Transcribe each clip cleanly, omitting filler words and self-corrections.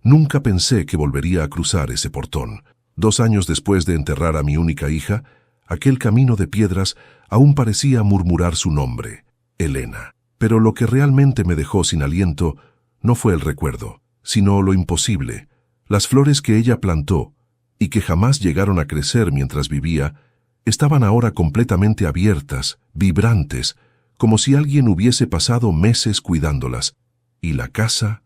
Nunca pensé que volvería a cruzar ese portón. 2 años después de enterrar a mi única hija, aquel camino de piedras aún parecía murmurar su nombre, Elena. Pero lo que realmente me dejó sin aliento no fue el recuerdo, sino lo imposible. Las flores que ella plantó, y que jamás llegaron a crecer mientras vivía, estaban ahora completamente abiertas, vibrantes, como si alguien hubiese pasado meses cuidándolas. Y la casa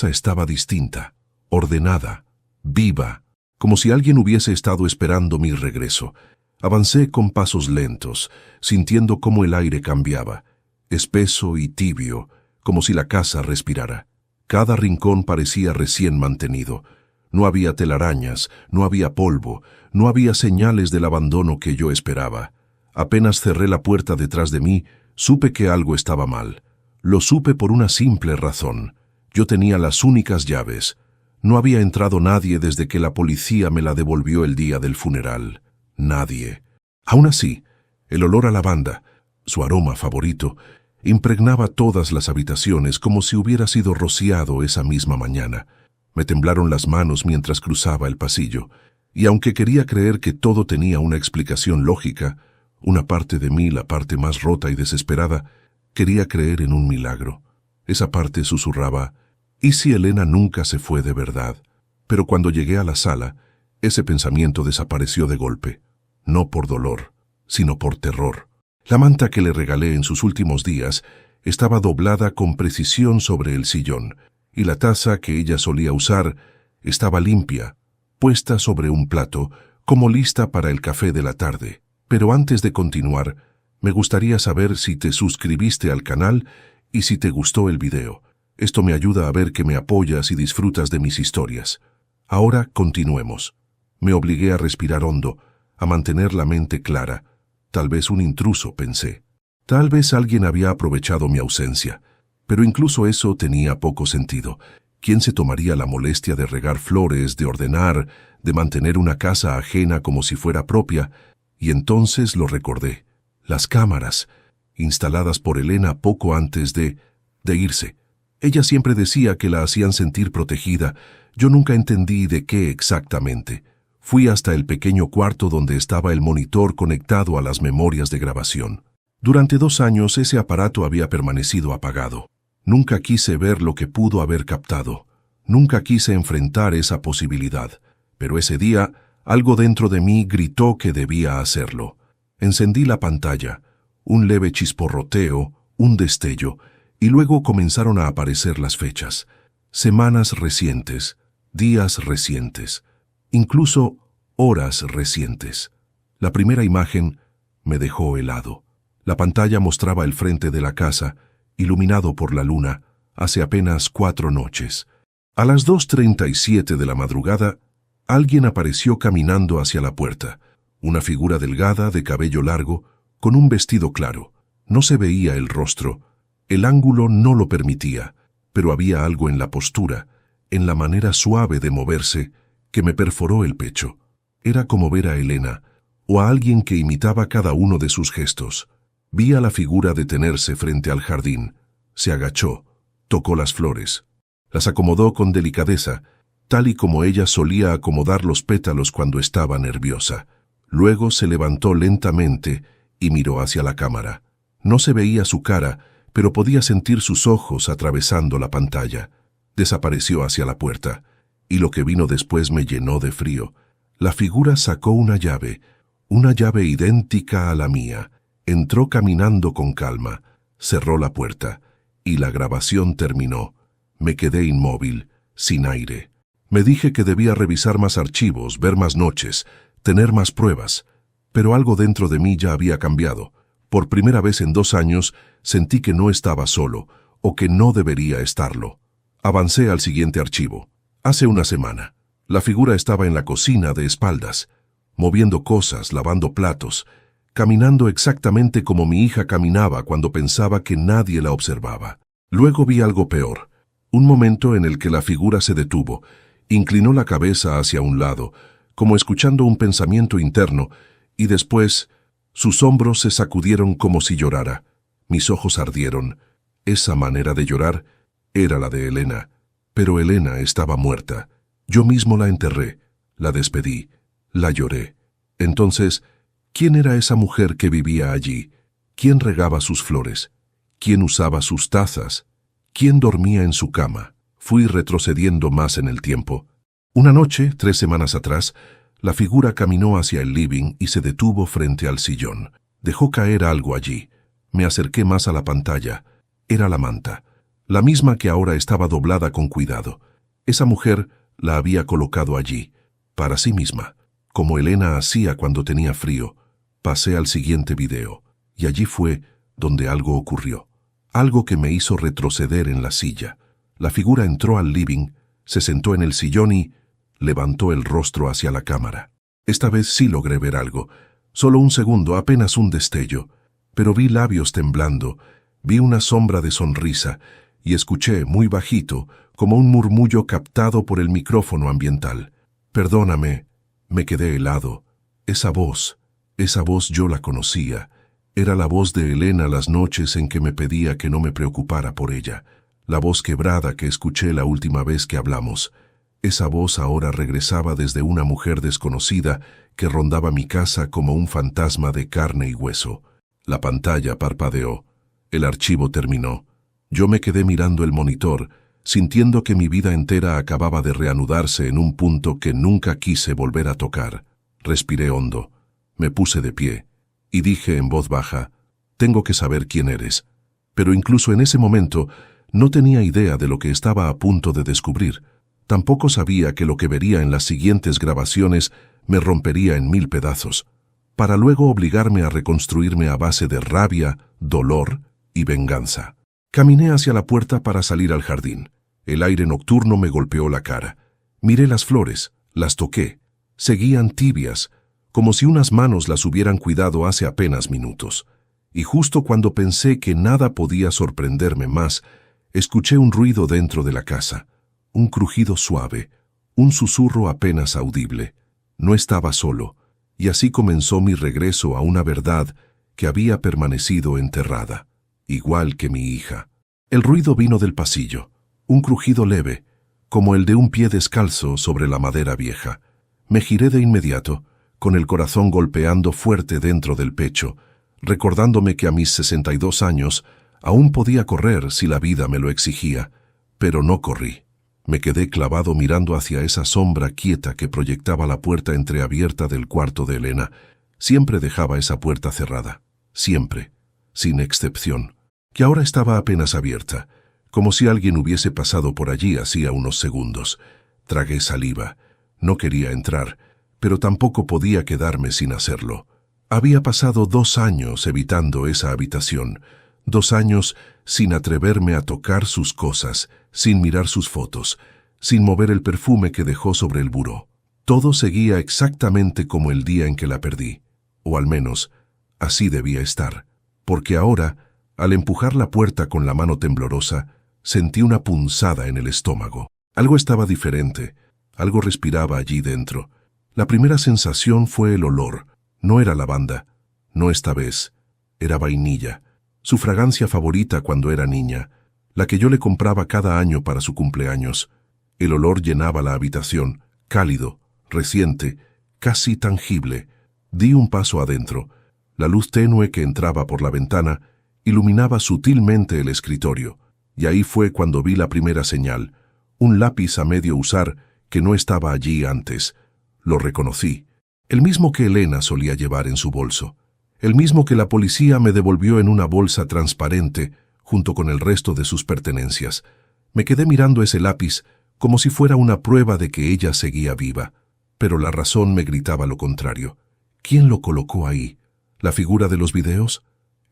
estaba distinta, ordenada, viva, como si alguien hubiese estado esperando mi regreso. Avancé con pasos lentos, sintiendo cómo el aire cambiaba, espeso y tibio, como si la casa respirara. Cada rincón parecía recién mantenido. No había telarañas, no había polvo, no había señales del abandono que yo esperaba. Apenas cerré la puerta detrás de mí, supe que algo estaba mal. Lo supe por una simple razón. Yo tenía las únicas llaves. No había entrado nadie desde que la policía me la devolvió el día del funeral. Nadie. Aún así, el olor a lavanda, su aroma favorito, impregnaba todas las habitaciones como si hubiera sido rociado esa misma mañana. Me temblaron las manos mientras cruzaba el pasillo, y aunque quería creer que todo tenía una explicación lógica, una parte de mí, la parte más rota y desesperada, quería creer en un milagro. Esa parte susurraba, ¿y si Elena nunca se fue de verdad? Pero cuando llegué a la sala, ese pensamiento desapareció de golpe, no por dolor, sino por terror. La manta que le regalé en sus últimos días estaba doblada con precisión sobre el sillón, y la taza que ella solía usar estaba limpia, puesta sobre un plato, como lista para el café de la tarde. Pero antes de continuar, me gustaría saber si te suscribiste al canal y si te gustó el video. Esto me ayuda a ver que me apoyas y disfrutas de mis historias. Ahora continuemos. Me obligué a respirar hondo, a mantener la mente clara. Tal vez un intruso, pensé. Tal vez alguien había aprovechado mi ausencia. Pero incluso eso tenía poco sentido. ¿Quién se tomaría la molestia de regar flores, de ordenar, de mantener una casa ajena como si fuera propia? Y entonces lo recordé. Las cámaras, instaladas por Elena poco antes de irse. Ella siempre decía que la hacían sentir protegida. Yo nunca entendí de qué exactamente. Fui hasta el pequeño cuarto donde estaba el monitor conectado a las memorias de grabación. Durante 2 años ese aparato había permanecido apagado. Nunca quise ver lo que pudo haber captado. Nunca quise enfrentar esa posibilidad. Pero ese día, algo dentro de mí gritó que debía hacerlo. Encendí la pantalla, un leve chisporroteo, un destello, y luego comenzaron a aparecer las fechas. Semanas recientes, días recientes, incluso horas recientes. La primera imagen me dejó helado. La pantalla mostraba el frente de la casa, iluminado por la luna, hace apenas 4 noches. A las 2:37 de la madrugada, alguien apareció caminando hacia la puerta. Una figura delgada, de cabello largo, con un vestido claro. No se veía el rostro. El ángulo no lo permitía, pero había algo en la postura, en la manera suave de moverse, que me perforó el pecho. Era como ver a Elena, o a alguien que imitaba cada uno de sus gestos. Vi a la figura detenerse frente al jardín. Se agachó, tocó las flores. Las acomodó con delicadeza, tal y como ella solía acomodar los pétalos cuando estaba nerviosa. Luego se levantó lentamente y miró hacia la cámara. No se veía su cara, pero podía sentir sus ojos atravesando la pantalla. Desapareció hacia la puerta, y lo que vino después me llenó de frío. La figura sacó una llave idéntica a la mía. Entró caminando con calma, cerró la puerta, y la grabación terminó. Me quedé inmóvil, sin aire. Me dije que debía revisar más archivos, ver más noches, tener más pruebas. Pero algo dentro de mí ya había cambiado. Por primera vez en 2 años sentí que no estaba solo, o que no debería estarlo. Avancé al siguiente archivo. Hace una semana. La figura estaba en la cocina de espaldas, moviendo cosas, lavando platos, caminando exactamente como mi hija caminaba cuando pensaba que nadie la observaba. Luego vi algo peor. Un momento en el que la figura se detuvo, inclinó la cabeza hacia un lado, como escuchando un pensamiento interno, y después sus hombros se sacudieron como si llorara. Mis ojos ardieron. Esa manera de llorar era la de Elena. Pero Elena estaba muerta. Yo mismo la enterré, la despedí, la lloré. Entonces, ¿quién era esa mujer que vivía allí? ¿Quién regaba sus flores? ¿Quién usaba sus tazas? ¿Quién dormía en su cama? Fui retrocediendo más en el tiempo. Una noche, 3 semanas atrás, la figura caminó hacia el living y se detuvo frente al sillón. Dejó caer algo allí. Me acerqué más a la pantalla. Era la manta, la misma que ahora estaba doblada con cuidado. Esa mujer la había colocado allí, para sí misma, como Elena hacía cuando tenía frío. Pasé al siguiente video, y allí fue donde algo ocurrió. Algo que me hizo retroceder en la silla. La figura entró al living, se sentó en el sillón y levantó el rostro hacia la cámara. Esta vez sí logré ver algo. Solo un segundo, apenas un destello. Pero vi labios temblando, vi una sombra de sonrisa y escuché, muy bajito, como un murmullo captado por el micrófono ambiental. «Perdóname». Me quedé helado. Esa voz yo la conocía. Era la voz de Elena las noches en que me pedía que no me preocupara por ella. La voz quebrada que escuché la última vez que hablamos. Esa voz ahora regresaba desde una mujer desconocida que rondaba mi casa como un fantasma de carne y hueso. La pantalla parpadeó. El archivo terminó. Yo me quedé mirando el monitor, sintiendo que mi vida entera acababa de reanudarse en un punto que nunca quise volver a tocar. Respiré hondo. Me puse de pie y dije en voz baja: «Tengo que saber quién eres». Pero incluso en ese momento no tenía idea de lo que estaba a punto de descubrir. Tampoco sabía que lo que vería en las siguientes grabaciones me rompería en 1000 pedazos, para luego obligarme a reconstruirme a base de rabia, dolor y venganza. Caminé hacia la puerta para salir al jardín. El aire nocturno me golpeó la cara. Miré las flores, las toqué. Seguían tibias, como si unas manos las hubieran cuidado hace apenas minutos. Y justo cuando pensé que nada podía sorprenderme más, escuché un ruido dentro de la casa. Un crujido suave, un susurro apenas audible. No estaba solo, y así comenzó mi regreso a una verdad que había permanecido enterrada, igual que mi hija. El ruido vino del pasillo, un crujido leve, como el de un pie descalzo sobre la madera vieja. Me giré de inmediato, con el corazón golpeando fuerte dentro del pecho, recordándome que a mis 62 años aún podía correr si la vida me lo exigía, pero no corrí. Me quedé clavado mirando hacia esa sombra quieta que proyectaba la puerta entreabierta del cuarto de Elena. Siempre dejaba esa puerta cerrada, siempre, sin excepción, que ahora estaba apenas abierta, como si alguien hubiese pasado por allí hacía unos segundos. Tragué saliva. No quería entrar, pero tampoco podía quedarme sin hacerlo. Había pasado 2 años evitando esa habitación, 2 años sin atreverme a tocar sus cosas, sin mirar sus fotos, sin mover el perfume que dejó sobre el buró. Todo seguía exactamente como el día en que la perdí, o al menos así debía estar, porque ahora, al empujar la puerta con la mano temblorosa, sentí una punzada en el estómago. Algo estaba diferente, algo respiraba allí dentro. La primera sensación fue el olor. No era lavanda, no esta vez, era vainilla, su fragancia favorita cuando era niña, la que yo le compraba cada año para su cumpleaños. El olor llenaba la habitación, cálido, reciente, casi tangible. Di un paso adentro. La luz tenue que entraba por la ventana iluminaba sutilmente el escritorio, y ahí fue cuando vi la primera señal, un lápiz a medio usar que no estaba allí antes. Lo reconocí. El mismo que Elena solía llevar en su bolso, el mismo que la policía me devolvió en una bolsa transparente junto con el resto de sus pertenencias. Me quedé mirando ese lápiz como si fuera una prueba de que ella seguía viva, pero la razón me gritaba lo contrario. ¿Quién lo colocó ahí? ¿La figura de los videos?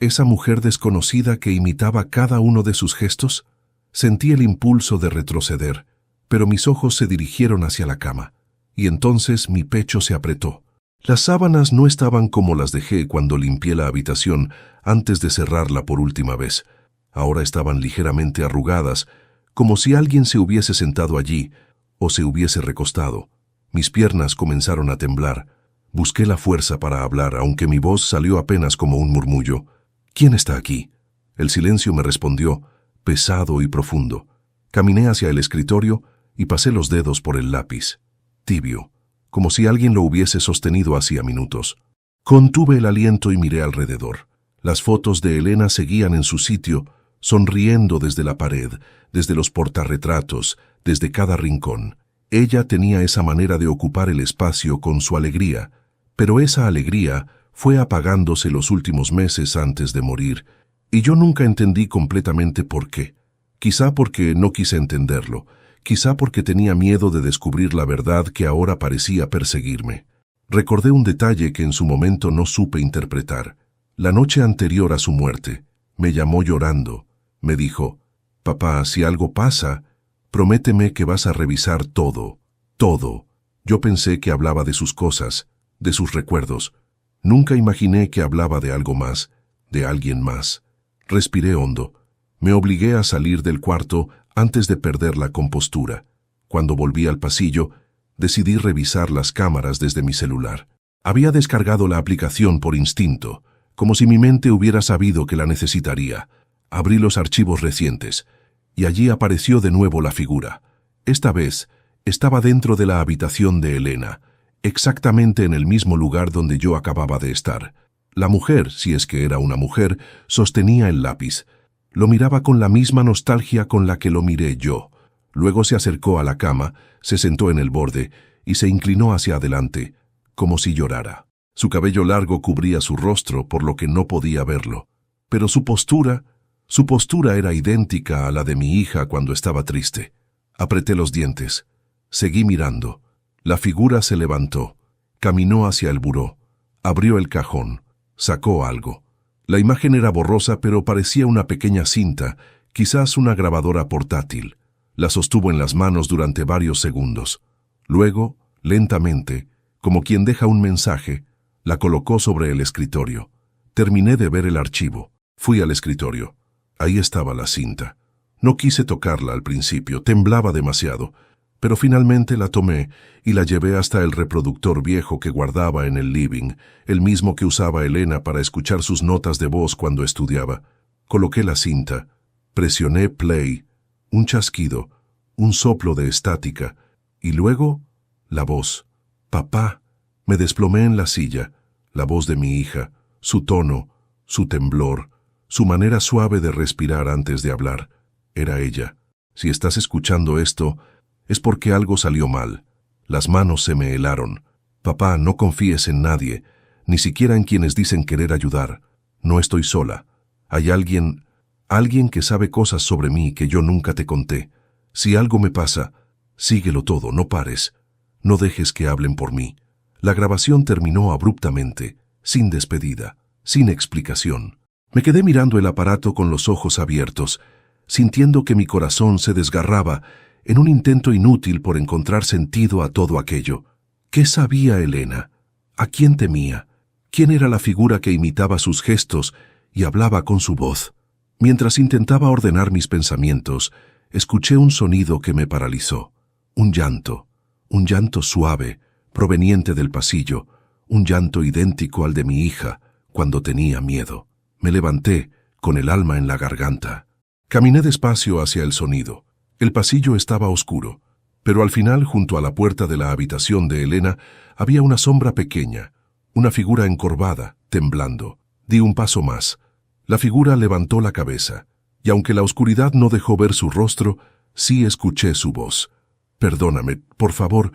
¿Esa mujer desconocida que imitaba cada uno de sus gestos? Sentí el impulso de retroceder, pero mis ojos se dirigieron hacia la cama, y entonces mi pecho se apretó. Las sábanas no estaban como las dejé cuando limpié la habitación antes de cerrarla por última vez. Ahora estaban ligeramente arrugadas, como si alguien se hubiese sentado allí o se hubiese recostado. Mis piernas comenzaron a temblar. Busqué la fuerza para hablar, aunque mi voz salió apenas como un murmullo. «¿Quién está aquí?». El silencio me respondió, pesado y profundo. Caminé hacia el escritorio y pasé los dedos por el lápiz. Tibio, como si alguien lo hubiese sostenido hacía minutos. Contuve el aliento y miré alrededor. Las fotos de Elena seguían en su sitio, sonriendo desde la pared, desde los portarretratos, desde cada rincón. Ella tenía esa manera de ocupar el espacio con su alegría, pero esa alegría fue apagándose los últimos meses antes de morir, y yo nunca entendí completamente por qué. Quizá porque no quise entenderlo, quizá porque tenía miedo de descubrir la verdad que ahora parecía perseguirme. Recordé un detalle que en su momento no supe interpretar. La noche anterior a su muerte, me llamó llorando. Me dijo: «Papá, si algo pasa, prométeme que vas a revisar todo, todo». Yo pensé que hablaba de sus cosas, de sus recuerdos. Nunca imaginé que hablaba de algo más, de alguien más. Respiré hondo. Me obligué a salir del cuarto antes de perder la compostura. Cuando volví al pasillo, decidí revisar las cámaras desde mi celular. Había descargado la aplicación por instinto, como si mi mente hubiera sabido que la necesitaría. Abrí los archivos recientes, y allí apareció de nuevo la figura. Esta vez estaba dentro de la habitación de Elena, exactamente en el mismo lugar donde yo acababa de estar. La mujer, si es que era una mujer, sostenía el lápiz. Lo miraba con la misma nostalgia con la que lo miré yo. Luego se acercó a la cama, se sentó en el borde y se inclinó hacia adelante, como si llorara. Su cabello largo cubría su rostro, por lo que no podía verlo. Pero su postura era idéntica a la de mi hija cuando estaba triste. Apreté los dientes. Seguí mirando. La figura se levantó, caminó hacia el buró, abrió el cajón, sacó algo. La imagen era borrosa, pero parecía una pequeña cinta, quizás una grabadora portátil. La sostuvo en las manos durante varios segundos. Luego, lentamente, como quien deja un mensaje, la colocó sobre el escritorio. Terminé de ver el archivo. Fui al escritorio. Ahí estaba la cinta. No quise tocarla al principio, temblaba demasiado, pero finalmente la tomé y la llevé hasta el reproductor viejo que guardaba en el living, el mismo que usaba Elena para escuchar sus notas de voz cuando estudiaba. Coloqué la cinta, presioné play, un chasquido, un soplo de estática, y luego la voz. «Papá». Me desplomé en la silla, la voz de mi hija, su tono, su temblor, su manera suave de respirar antes de hablar. Era ella. «Si estás escuchando esto, es porque algo salió mal». Las manos se me helaron. «Papá, no confíes en nadie, ni siquiera en quienes dicen querer ayudar. No estoy sola. Hay alguien que sabe cosas sobre mí que yo nunca te conté. Si algo me pasa, síguelo todo, no pares. No dejes que hablen por mí». La grabación terminó abruptamente, sin despedida, sin explicación. Me quedé mirando el aparato con los ojos abiertos, sintiendo que mi corazón se desgarraba en un intento inútil por encontrar sentido a todo aquello. ¿Qué sabía Elena? ¿A quién temía? ¿Quién era la figura que imitaba sus gestos y hablaba con su voz? Mientras intentaba ordenar mis pensamientos, escuché un sonido que me paralizó. Un llanto suave, proveniente del pasillo, un llanto idéntico al de mi hija cuando tenía miedo. Me levanté, con el alma en la garganta. Caminé despacio hacia el sonido. El pasillo estaba oscuro, pero al final, junto a la puerta de la habitación de Elena, había una sombra pequeña, una figura encorvada, temblando. Di un paso más. La figura levantó la cabeza, y aunque la oscuridad no dejó ver su rostro, sí escuché su voz. «Perdóname, por favor».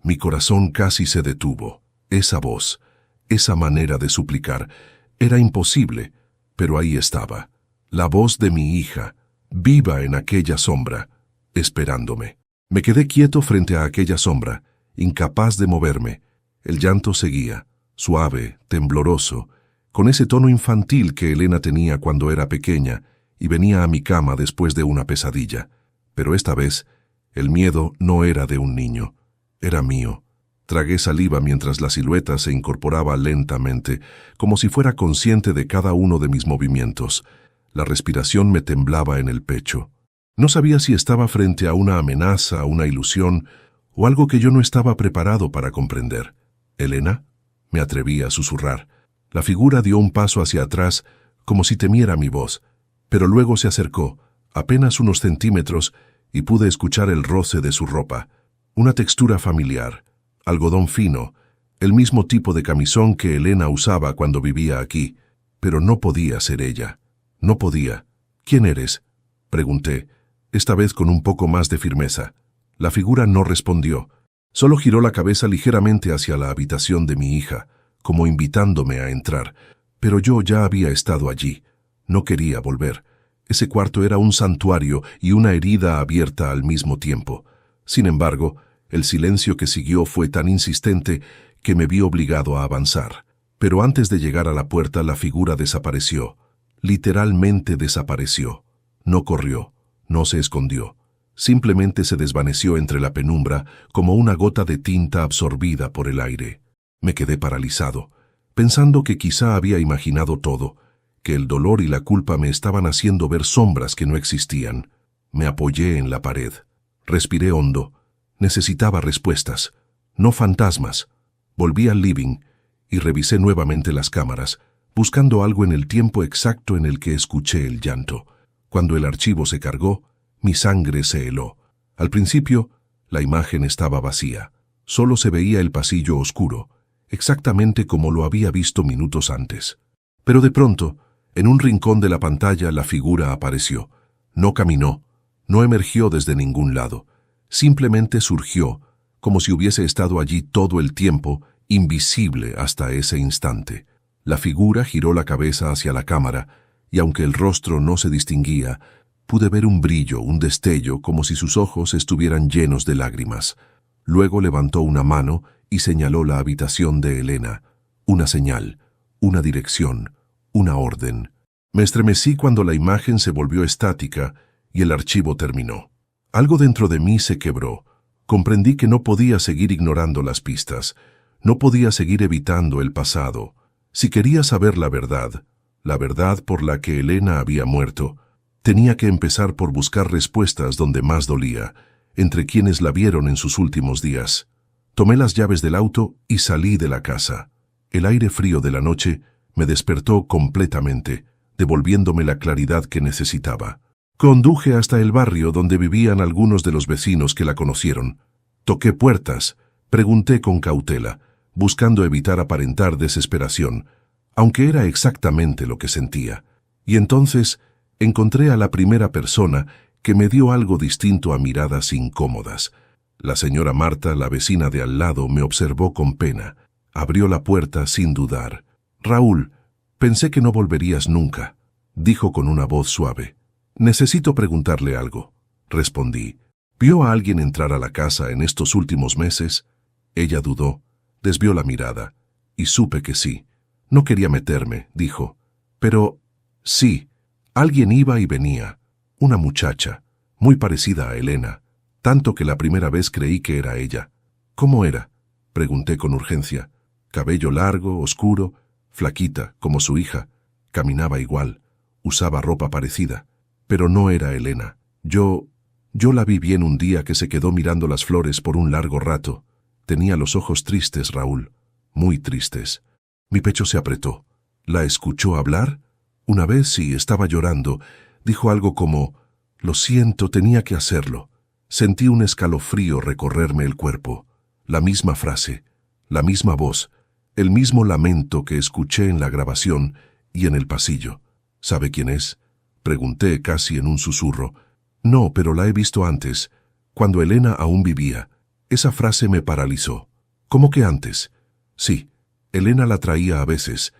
Mi corazón casi se detuvo. Esa voz, esa manera de suplicar, era imposible, pero ahí estaba. La voz de mi hija, viva en aquella sombra, esperándome. Me quedé quieto frente a aquella sombra, incapaz de moverme. El llanto seguía, suave, tembloroso, con ese tono infantil que Elena tenía cuando era pequeña y venía a mi cama después de una pesadilla. Pero esta vez, el miedo no era de un niño. Era mío. Tragué saliva mientras la silueta se incorporaba lentamente, como si fuera consciente de cada uno de mis movimientos. La respiración me temblaba en el pecho. No sabía si estaba frente a una amenaza, una ilusión, o algo que yo no estaba preparado para comprender. «¿Elena?», me atreví a susurrar. La figura dio un paso hacia atrás, como si temiera mi voz, pero luego se acercó, apenas unos centímetros, y pude escuchar el roce de su ropa, una textura familiar, algodón fino, el mismo tipo de camisón que Elena usaba cuando vivía aquí, pero no podía ser ella. No podía. ¿Quién eres?, pregunté, esta vez con un poco más de firmeza. La figura no respondió, solo giró la cabeza ligeramente hacia la habitación de mi hija, como invitándome a entrar, pero yo ya había estado allí. No quería volver. Ese cuarto era un santuario y una herida abierta al mismo tiempo. Sin embargo, el silencio que siguió fue tan insistente que me vi obligado a avanzar. Pero antes de llegar a la puerta, la figura desapareció. Literalmente desapareció. No corrió, no se escondió. Simplemente se desvaneció entre la penumbra como una gota de tinta absorbida por el aire. Me quedé paralizado, pensando que quizá había imaginado todo, que el dolor y la culpa me estaban haciendo ver sombras que no existían. Me apoyé en la pared. Respiré hondo. Necesitaba respuestas, no fantasmas. Volví al living y revisé nuevamente las cámaras, buscando algo en el tiempo exacto en el que escuché el llanto. Cuando el archivo se cargó, mi sangre se heló. Al principio, la imagen estaba vacía. Solo se veía el pasillo oscuro, exactamente como lo había visto minutos antes. Pero de pronto, en un rincón de la pantalla, la figura apareció. No caminó, no emergió desde ningún lado. Simplemente surgió, como si hubiese estado allí todo el tiempo, invisible hasta ese instante. La figura giró la cabeza hacia la cámara, y aunque el rostro no se distinguía, pude ver un brillo, un destello, como si sus ojos estuvieran llenos de lágrimas. Luego levantó una mano y señaló la habitación de Elena. Una señal, una dirección, una orden. Me estremecí cuando la imagen se volvió estática y el archivo terminó. Algo dentro de mí se quebró. Comprendí que no podía seguir ignorando las pistas. No podía seguir evitando el pasado. Si quería saber la verdad por la que Elena había muerto, tenía que empezar por buscar respuestas donde más dolía, entre quienes la vieron en sus últimos días. Tomé las llaves del auto y salí de la casa. El aire frío de la noche me despertó completamente, devolviéndome la claridad que necesitaba. Conduje hasta el barrio donde vivían algunos de los vecinos que la conocieron. Toqué puertas, pregunté con cautela, buscando evitar aparentar desesperación, aunque era exactamente lo que sentía. Y entonces encontré a la primera persona que me dio algo distinto a miradas incómodas. La señora Marta, la vecina de al lado, me observó con pena. Abrió la puerta sin dudar. «Raúl, pensé que no volverías nunca», dijo con una voz suave. «Necesito preguntarle algo», respondí. «¿Vio a alguien entrar a la casa en estos últimos meses?» Ella dudó, desvió la mirada, y supe que sí. «No quería meterme», dijo. «Pero sí, alguien iba y venía. Una muchacha, muy parecida a Elena, tanto que la primera vez creí que era ella». «¿Cómo era?», pregunté con urgencia. «Cabello largo, oscuro, flaquita, como su hija. Caminaba igual, usaba ropa parecida. Pero no era Elena. Yo la vi bien un día que se quedó mirando las flores por un largo rato. Tenía los ojos tristes, Raúl, muy tristes». Mi pecho se apretó. ¿La escuchó hablar? Una vez, sí, estaba llorando. Dijo algo como: «Lo siento, tenía que hacerlo». Sentí un escalofrío recorrerme el cuerpo. La misma frase, la misma voz, el mismo lamento que escuché en la grabación y en el pasillo. «¿Sabe quién es?», pregunté casi en un susurro. «No, pero la he visto antes, cuando Elena aún vivía». Esa frase me paralizó. «¿Cómo que antes?». «Sí, Elena la traía a veces.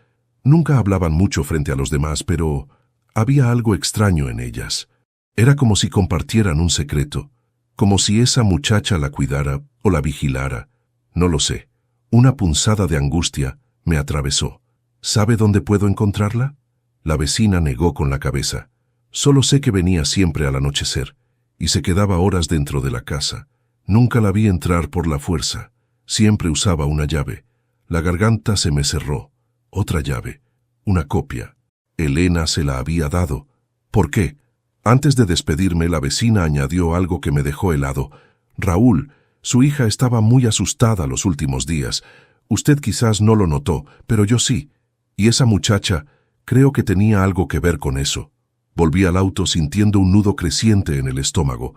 Nunca hablaban mucho frente a los demás, pero había algo extraño en ellas. Era como si compartieran un secreto, como si esa muchacha la cuidara o la vigilara. No lo sé». Una punzada de angustia me atravesó. «¿Sabe dónde puedo encontrarla?». La vecina negó con la cabeza. «Solo sé que venía siempre al anochecer y se quedaba horas dentro de la casa. Nunca la vi entrar por la fuerza. Siempre usaba una llave». La garganta se me cerró. Otra llave. Una copia. Elena se la había dado. ¿Por qué? Antes de despedirme, la vecina añadió algo que me dejó helado. «Raúl, su hija estaba muy asustada los últimos días. Usted quizás no lo notó, pero yo sí. Y esa muchacha, creo que tenía algo que ver con eso». Volví al auto sintiendo un nudo creciente en el estómago.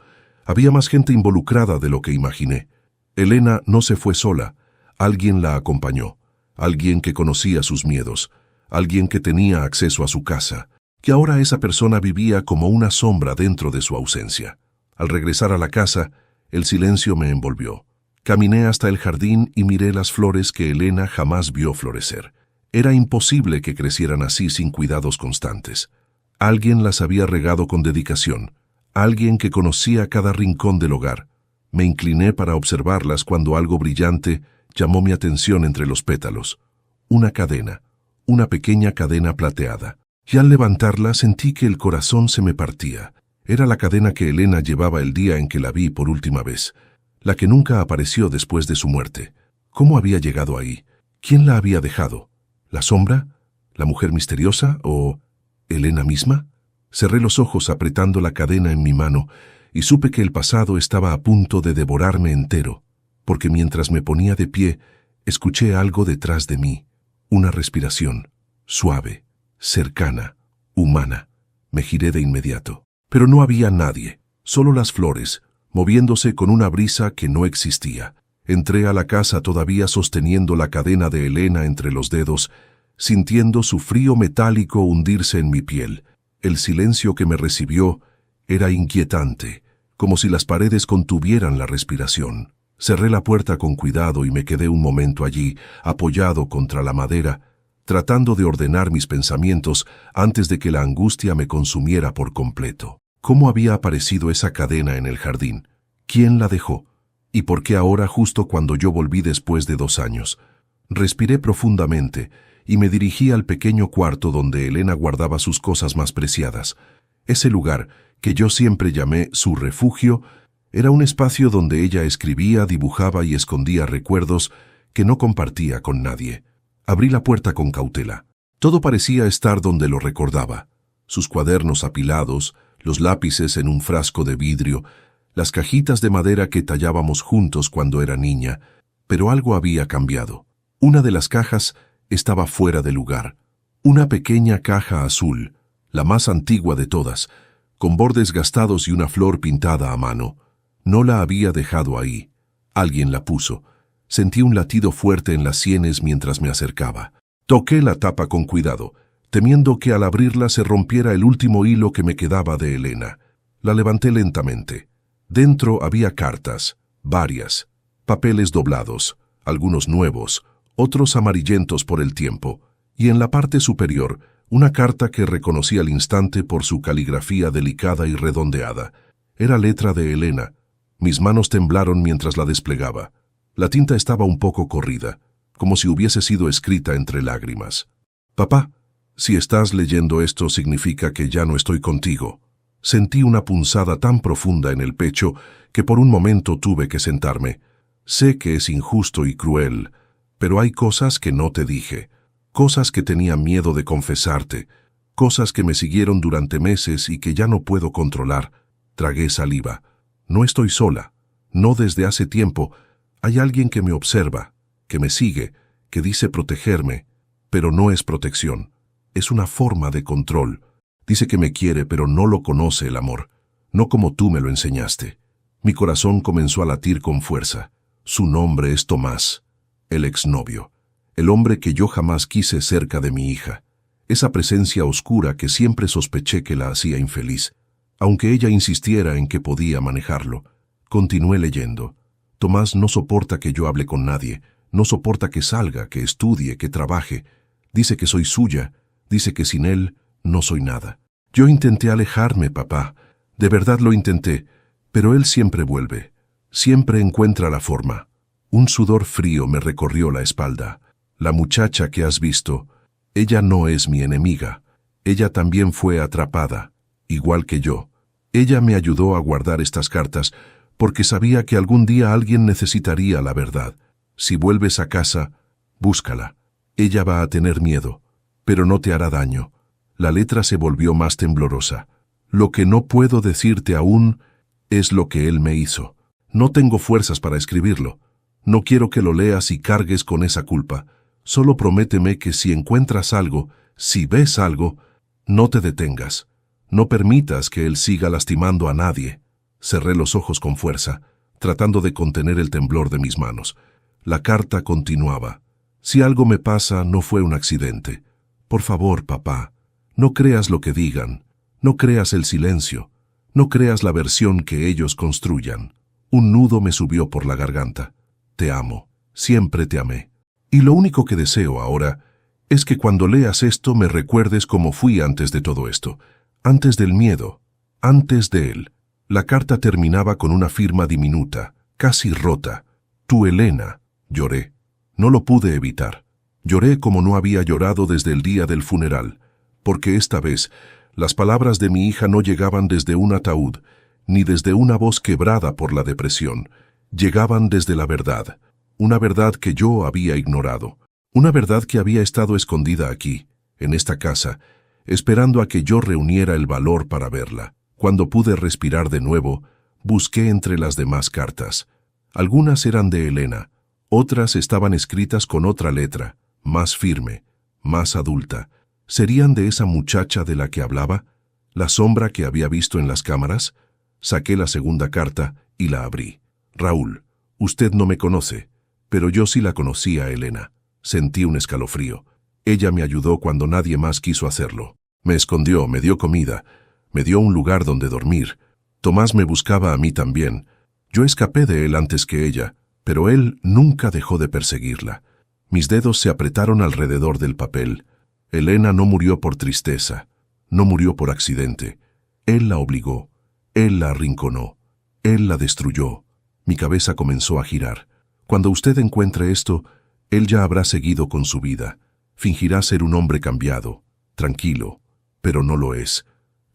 Había más gente involucrada de lo que imaginé. Elena no se fue sola. Alguien la acompañó. Alguien que conocía sus miedos. Alguien que tenía acceso a su casa. Que ahora esa persona vivía como una sombra dentro de su ausencia. Al regresar a la casa, el silencio me envolvió. Caminé hasta el jardín y miré las flores que Elena jamás vio florecer. Era imposible que crecieran así sin cuidados constantes. Alguien las había regado con dedicación. Alguien que conocía cada rincón del hogar. Me incliné para observarlas cuando algo brillante llamó mi atención entre los pétalos. Una cadena, una pequeña cadena plateada. Y al levantarla sentí que el corazón se me partía. Era la cadena que Elena llevaba el día en que la vi por última vez. La que nunca apareció después de su muerte. ¿Cómo había llegado ahí? ¿Quién la había dejado? ¿La sombra? ¿La mujer misteriosa? ¿O Elena misma? Cerré los ojos apretando la cadena en mi mano y supe que el pasado estaba a punto de devorarme entero, porque mientras me ponía de pie, escuché algo detrás de mí. Una respiración, suave, cercana, humana. Me giré de inmediato. Pero no había nadie, solo las flores, moviéndose con una brisa que no existía. Entré a la casa todavía sosteniendo la cadena de Elena entre los dedos, sintiendo su frío metálico hundirse en mi piel. El silencio que me recibió era inquietante, como si las paredes contuvieran la respiración. Cerré la puerta con cuidado y me quedé un momento allí, apoyado contra la madera, tratando de ordenar mis pensamientos antes de que la angustia me consumiera por completo. ¿Cómo había aparecido esa cadena en el jardín? ¿Quién la dejó? ¿Y por qué ahora justo cuando yo volví después de 2 años? Respiré profundamente y me dirigí al pequeño cuarto donde Elena guardaba sus cosas más preciadas. Ese lugar, que yo siempre llamé su refugio, era un espacio donde ella escribía, dibujaba y escondía recuerdos que no compartía con nadie. Abrí la puerta con cautela. Todo parecía estar donde lo recordaba. Sus cuadernos apilados, los lápices en un frasco de vidrio, las cajitas de madera que tallábamos juntos cuando era niña, pero algo había cambiado. Una de las cajas estaba fuera de lugar. Una pequeña caja azul, la más antigua de todas, con bordes gastados y una flor pintada a mano. No la había dejado ahí. Alguien la puso. Sentí un latido fuerte en las sienes mientras me acercaba. Toqué la tapa con cuidado, temiendo que al abrirla se rompiera el último hilo que me quedaba de Elena. La levanté lentamente. Dentro había cartas, varias, papeles doblados, algunos nuevos, otros amarillentos por el tiempo, y en la parte superior, una carta que reconocí al instante por su caligrafía delicada y redondeada. Era letra de Elena. Mis manos temblaron mientras la desplegaba. La tinta estaba un poco corrida, como si hubiese sido escrita entre lágrimas. «Papá, si estás leyendo esto significa que ya no estoy contigo». Sentí una punzada tan profunda en el pecho que por un momento tuve que sentarme. Sé que es injusto y cruel, pero hay cosas que no te dije, cosas que tenía miedo de confesarte, cosas que me siguieron durante meses y que ya no puedo controlar. Tragué saliva. No estoy sola, no desde hace tiempo. Hay alguien que me observa, que me sigue, que dice protegerme, pero no es protección, es una forma de control. Dice que me quiere, pero no lo conoce el amor, no como tú me lo enseñaste. Mi corazón comenzó a latir con fuerza. Su nombre es Tomás, el exnovio, el hombre que yo jamás quise cerca de mi hija, esa presencia oscura que siempre sospeché que la hacía infeliz. Aunque ella insistiera en que podía manejarlo, continué leyendo. Tomás no soporta que yo hable con nadie, no soporta que salga, que estudie, que trabaje. Dice que soy suya, dice que sin él no soy nada. Yo intenté alejarme, papá, de verdad lo intenté, pero él siempre vuelve, siempre encuentra la forma. Un sudor frío me recorrió la espalda. La muchacha que has visto, ella no es mi enemiga. Ella también fue atrapada, igual que yo. Ella me ayudó a guardar estas cartas porque sabía que algún día alguien necesitaría la verdad. Si vuelves a casa, búscala. Ella va a tener miedo, pero no te hará daño. La letra se volvió más temblorosa. Lo que no puedo decirte aún es lo que él me hizo. No tengo fuerzas para escribirlo. No quiero que lo leas y cargues con esa culpa. Solo prométeme que si encuentras algo, si ves algo, no te detengas. No permitas que él siga lastimando a nadie. Cerré los ojos con fuerza, tratando de contener el temblor de mis manos. La carta continuaba. Si algo me pasa, no fue un accidente. Por favor, papá, no creas lo que digan. No creas el silencio. No creas la versión que ellos construyan. Un nudo me subió por la garganta. Te amo. Siempre te amé. Y lo único que deseo ahora es que cuando leas esto me recuerdes cómo fui antes de todo esto. Antes del miedo. Antes de él. La carta terminaba con una firma diminuta, casi rota. Tu Elena. Lloré. No lo pude evitar. Lloré como no había llorado desde el día del funeral, porque esta vez las palabras de mi hija no llegaban desde un ataúd, ni desde una voz quebrada por la depresión. Llegaban desde la verdad, una verdad que yo había ignorado, una verdad que había estado escondida aquí, en esta casa, esperando a que yo reuniera el valor para verla. Cuando pude respirar de nuevo, busqué entre las demás cartas. Algunas eran de Elena, otras estaban escritas con otra letra, más firme, más adulta. ¿Serían de esa muchacha de la que hablaba? ¿La sombra que había visto en las cámaras? Saqué la segunda carta y la abrí. Raúl, usted no me conoce, pero yo sí la conocía a Elena. Sentí un escalofrío. Ella me ayudó cuando nadie más quiso hacerlo. Me escondió, me dio comida, me dio un lugar donde dormir. Tomás me buscaba a mí también. Yo escapé de él antes que ella, pero él nunca dejó de perseguirla. Mis dedos se apretaron alrededor del papel. Elena no murió por tristeza, no murió por accidente. Él la obligó, él la arrinconó, él la destruyó. Mi cabeza comenzó a girar. Cuando usted encuentre esto, él ya habrá seguido con su vida. Fingirá ser un hombre cambiado, tranquilo, pero no lo es.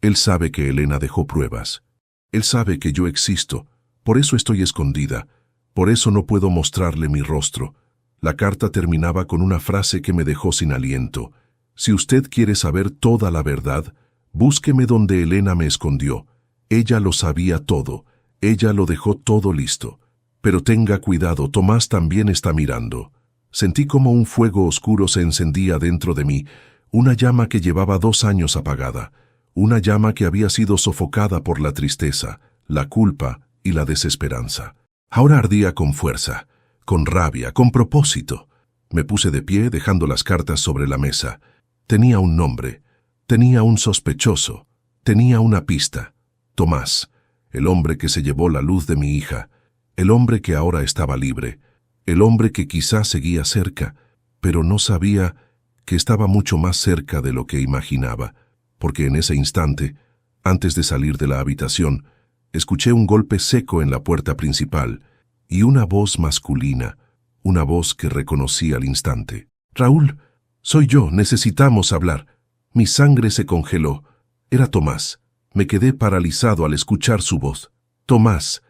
Él sabe que Elena dejó pruebas. Él sabe que yo existo, por eso estoy escondida, por eso no puedo mostrarle mi rostro. La carta terminaba con una frase que me dejó sin aliento. Si usted quiere saber toda la verdad, búsqueme donde Elena me escondió. Ella lo sabía todo, ella lo dejó todo listo. Pero tenga cuidado, Tomás también está mirando. Sentí como un fuego oscuro se encendía dentro de mí, una llama que llevaba 2 años apagada, una llama que había sido sofocada por la tristeza, la culpa y la desesperanza. Ahora ardía con fuerza, con rabia, con propósito. Me puse de pie dejando las cartas sobre la mesa. Tenía un nombre, tenía un sospechoso, tenía una pista. Tomás, el hombre que se llevó la luz de mi hija, el hombre que ahora estaba libre, el hombre que quizás seguía cerca, pero no sabía que estaba mucho más cerca de lo que imaginaba, porque en ese instante, antes de salir de la habitación, escuché un golpe seco en la puerta principal y una voz masculina, una voz que reconocí al instante. «Raúl, soy yo, necesitamos hablar». Mi sangre se congeló. Era Tomás. Me quedé paralizado al escuchar su voz. Tomás,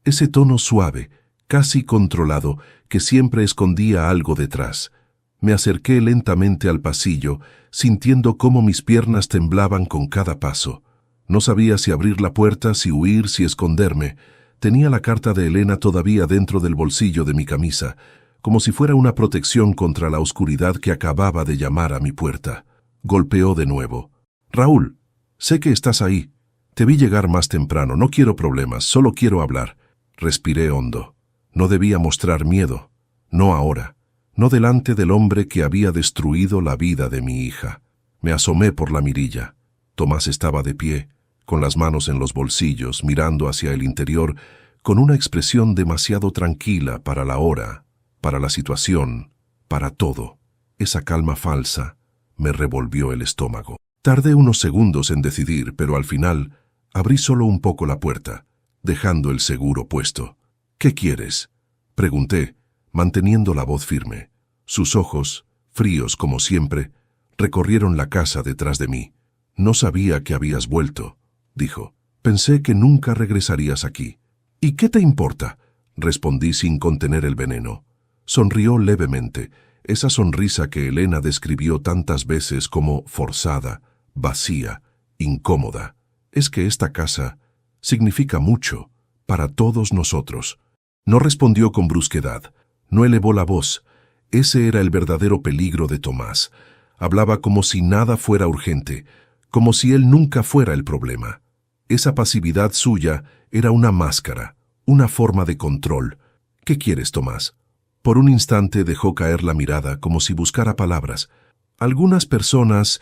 ese tono suave, casi controlado, que siempre escondía algo detrás. Me acerqué lentamente al pasillo, sintiendo cómo mis piernas temblaban con cada paso. No sabía si abrir la puerta, si huir, si esconderme. Tenía la carta de Elena todavía dentro del bolsillo de mi camisa, como si fuera una protección contra la oscuridad que acababa de llamar a mi puerta. Golpeó de nuevo. «Raúl, sé que estás ahí. Te vi llegar más temprano, no quiero problemas, solo quiero hablar». Respiré hondo. No debía mostrar miedo. No ahora. No delante del hombre que había destruido la vida de mi hija. Me asomé por la mirilla. Tomás estaba de pie, con las manos en los bolsillos, mirando hacia el interior, con una expresión demasiado tranquila para la hora, para la situación, para todo. Esa calma falsa me revolvió el estómago. Tardé unos segundos en decidir, pero al final abrí solo un poco la puerta, dejando el seguro puesto. «¿Qué quieres?», pregunté, manteniendo la voz firme. Sus ojos, fríos como siempre, recorrieron la casa detrás de mí. «No sabía que habías vuelto», dijo. «Pensé que nunca regresarías aquí». «¿Y qué te importa?», respondí sin contener el veneno. Sonrió levemente, esa sonrisa que Elena describió tantas veces como forzada, vacía, incómoda. «Es que esta casa significa mucho para todos nosotros». No respondió con brusquedad, no elevó la voz. Ese era el verdadero peligro de Tomás. Hablaba como si nada fuera urgente, como si él nunca fuera el problema. Esa pasividad suya era una máscara, una forma de control. ¿Qué quieres, Tomás? Por un instante dejó caer la mirada como si buscara palabras. Algunas personas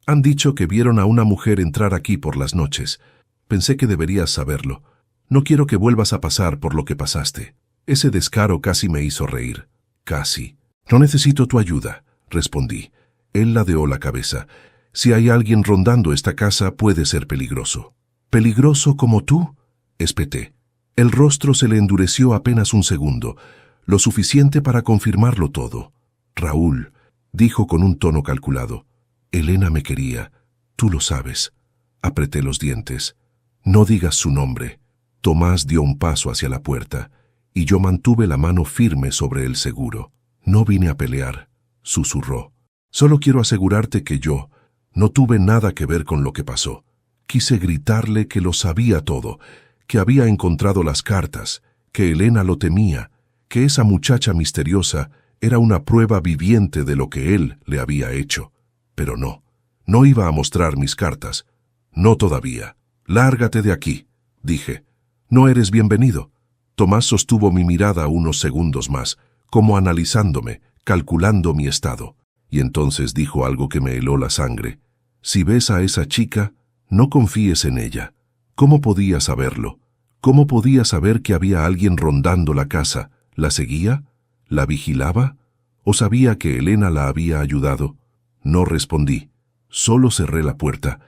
han dicho que vieron a una mujer entrar aquí por las noches. Pensé que deberías saberlo. No quiero que vuelvas a pasar por lo que pasaste. Ese descaro casi me hizo reír. Casi. No necesito tu ayuda, respondí. Él ladeó la cabeza. Si hay alguien rondando esta casa, puede ser peligroso. ¿Peligroso como tú? Espeté. El rostro se le endureció apenas un segundo, lo suficiente para confirmarlo todo. Raúl, dijo con un tono calculado. Elena me quería. Tú lo sabes. Apreté los dientes. No digas su nombre. Tomás dio un paso hacia la puerta, y yo mantuve la mano firme sobre el seguro. No vine a pelear, susurró. Solo quiero asegurarte que yo no tuve nada que ver con lo que pasó. Quise gritarle que lo sabía todo, que había encontrado las cartas, que Elena lo temía, que esa muchacha misteriosa era una prueba viviente de lo que él le había hecho. Pero no iba a mostrar mis cartas. No todavía. Lárgate de aquí, dije. No eres bienvenido. Tomás sostuvo mi mirada unos segundos más, como analizándome, calculando mi estado. Y entonces dijo algo que me heló la sangre. Si ves a esa chica, no confíes en ella. ¿Cómo podía saberlo? ¿Cómo podía saber que había alguien rondando la casa? ¿La seguía? ¿La vigilaba? ¿O sabía que Elena la había ayudado? No respondí. Solo cerré la puerta,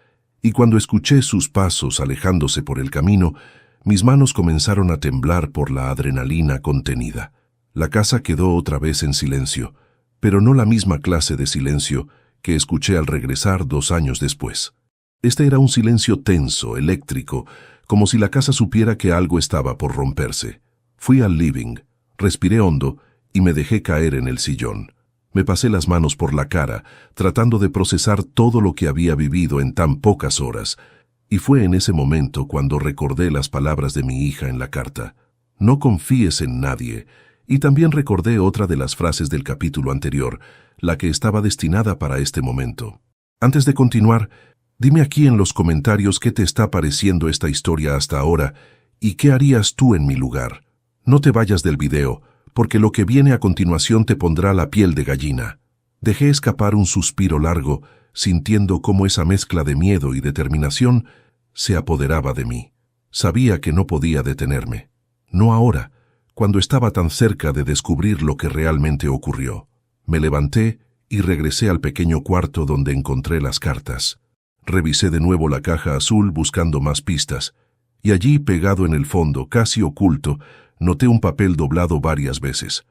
y cuando escuché sus pasos alejándose por el camino, mis manos comenzaron a temblar por la adrenalina contenida. La casa quedó otra vez en silencio, pero no la misma clase de silencio que escuché al regresar 2 años después. Este era un silencio tenso, eléctrico, como si la casa supiera que algo estaba por romperse. Fui al living, respiré hondo y me dejé caer en el sillón. Me pasé las manos por la cara, tratando de procesar todo lo que había vivido en tan pocas horas, y fue en ese momento cuando recordé las palabras de mi hija en la carta. No confíes en nadie, y también recordé otra de las frases del capítulo anterior, la que estaba destinada para este momento. Antes de continuar, dime aquí en los comentarios qué te está pareciendo esta historia hasta ahora y qué harías tú en mi lugar. No te vayas del video, porque lo que viene a continuación te pondrá la piel de gallina. Dejé escapar un suspiro largo, sintiendo cómo esa mezcla de miedo y determinación se apoderaba de mí. Sabía que no podía detenerme. No ahora, cuando estaba tan cerca de descubrir lo que realmente ocurrió. Me levanté y regresé al pequeño cuarto donde encontré las cartas. Revisé de nuevo la caja azul buscando más pistas, y allí, pegado en el fondo, casi oculto, noté un papel doblado varias veces.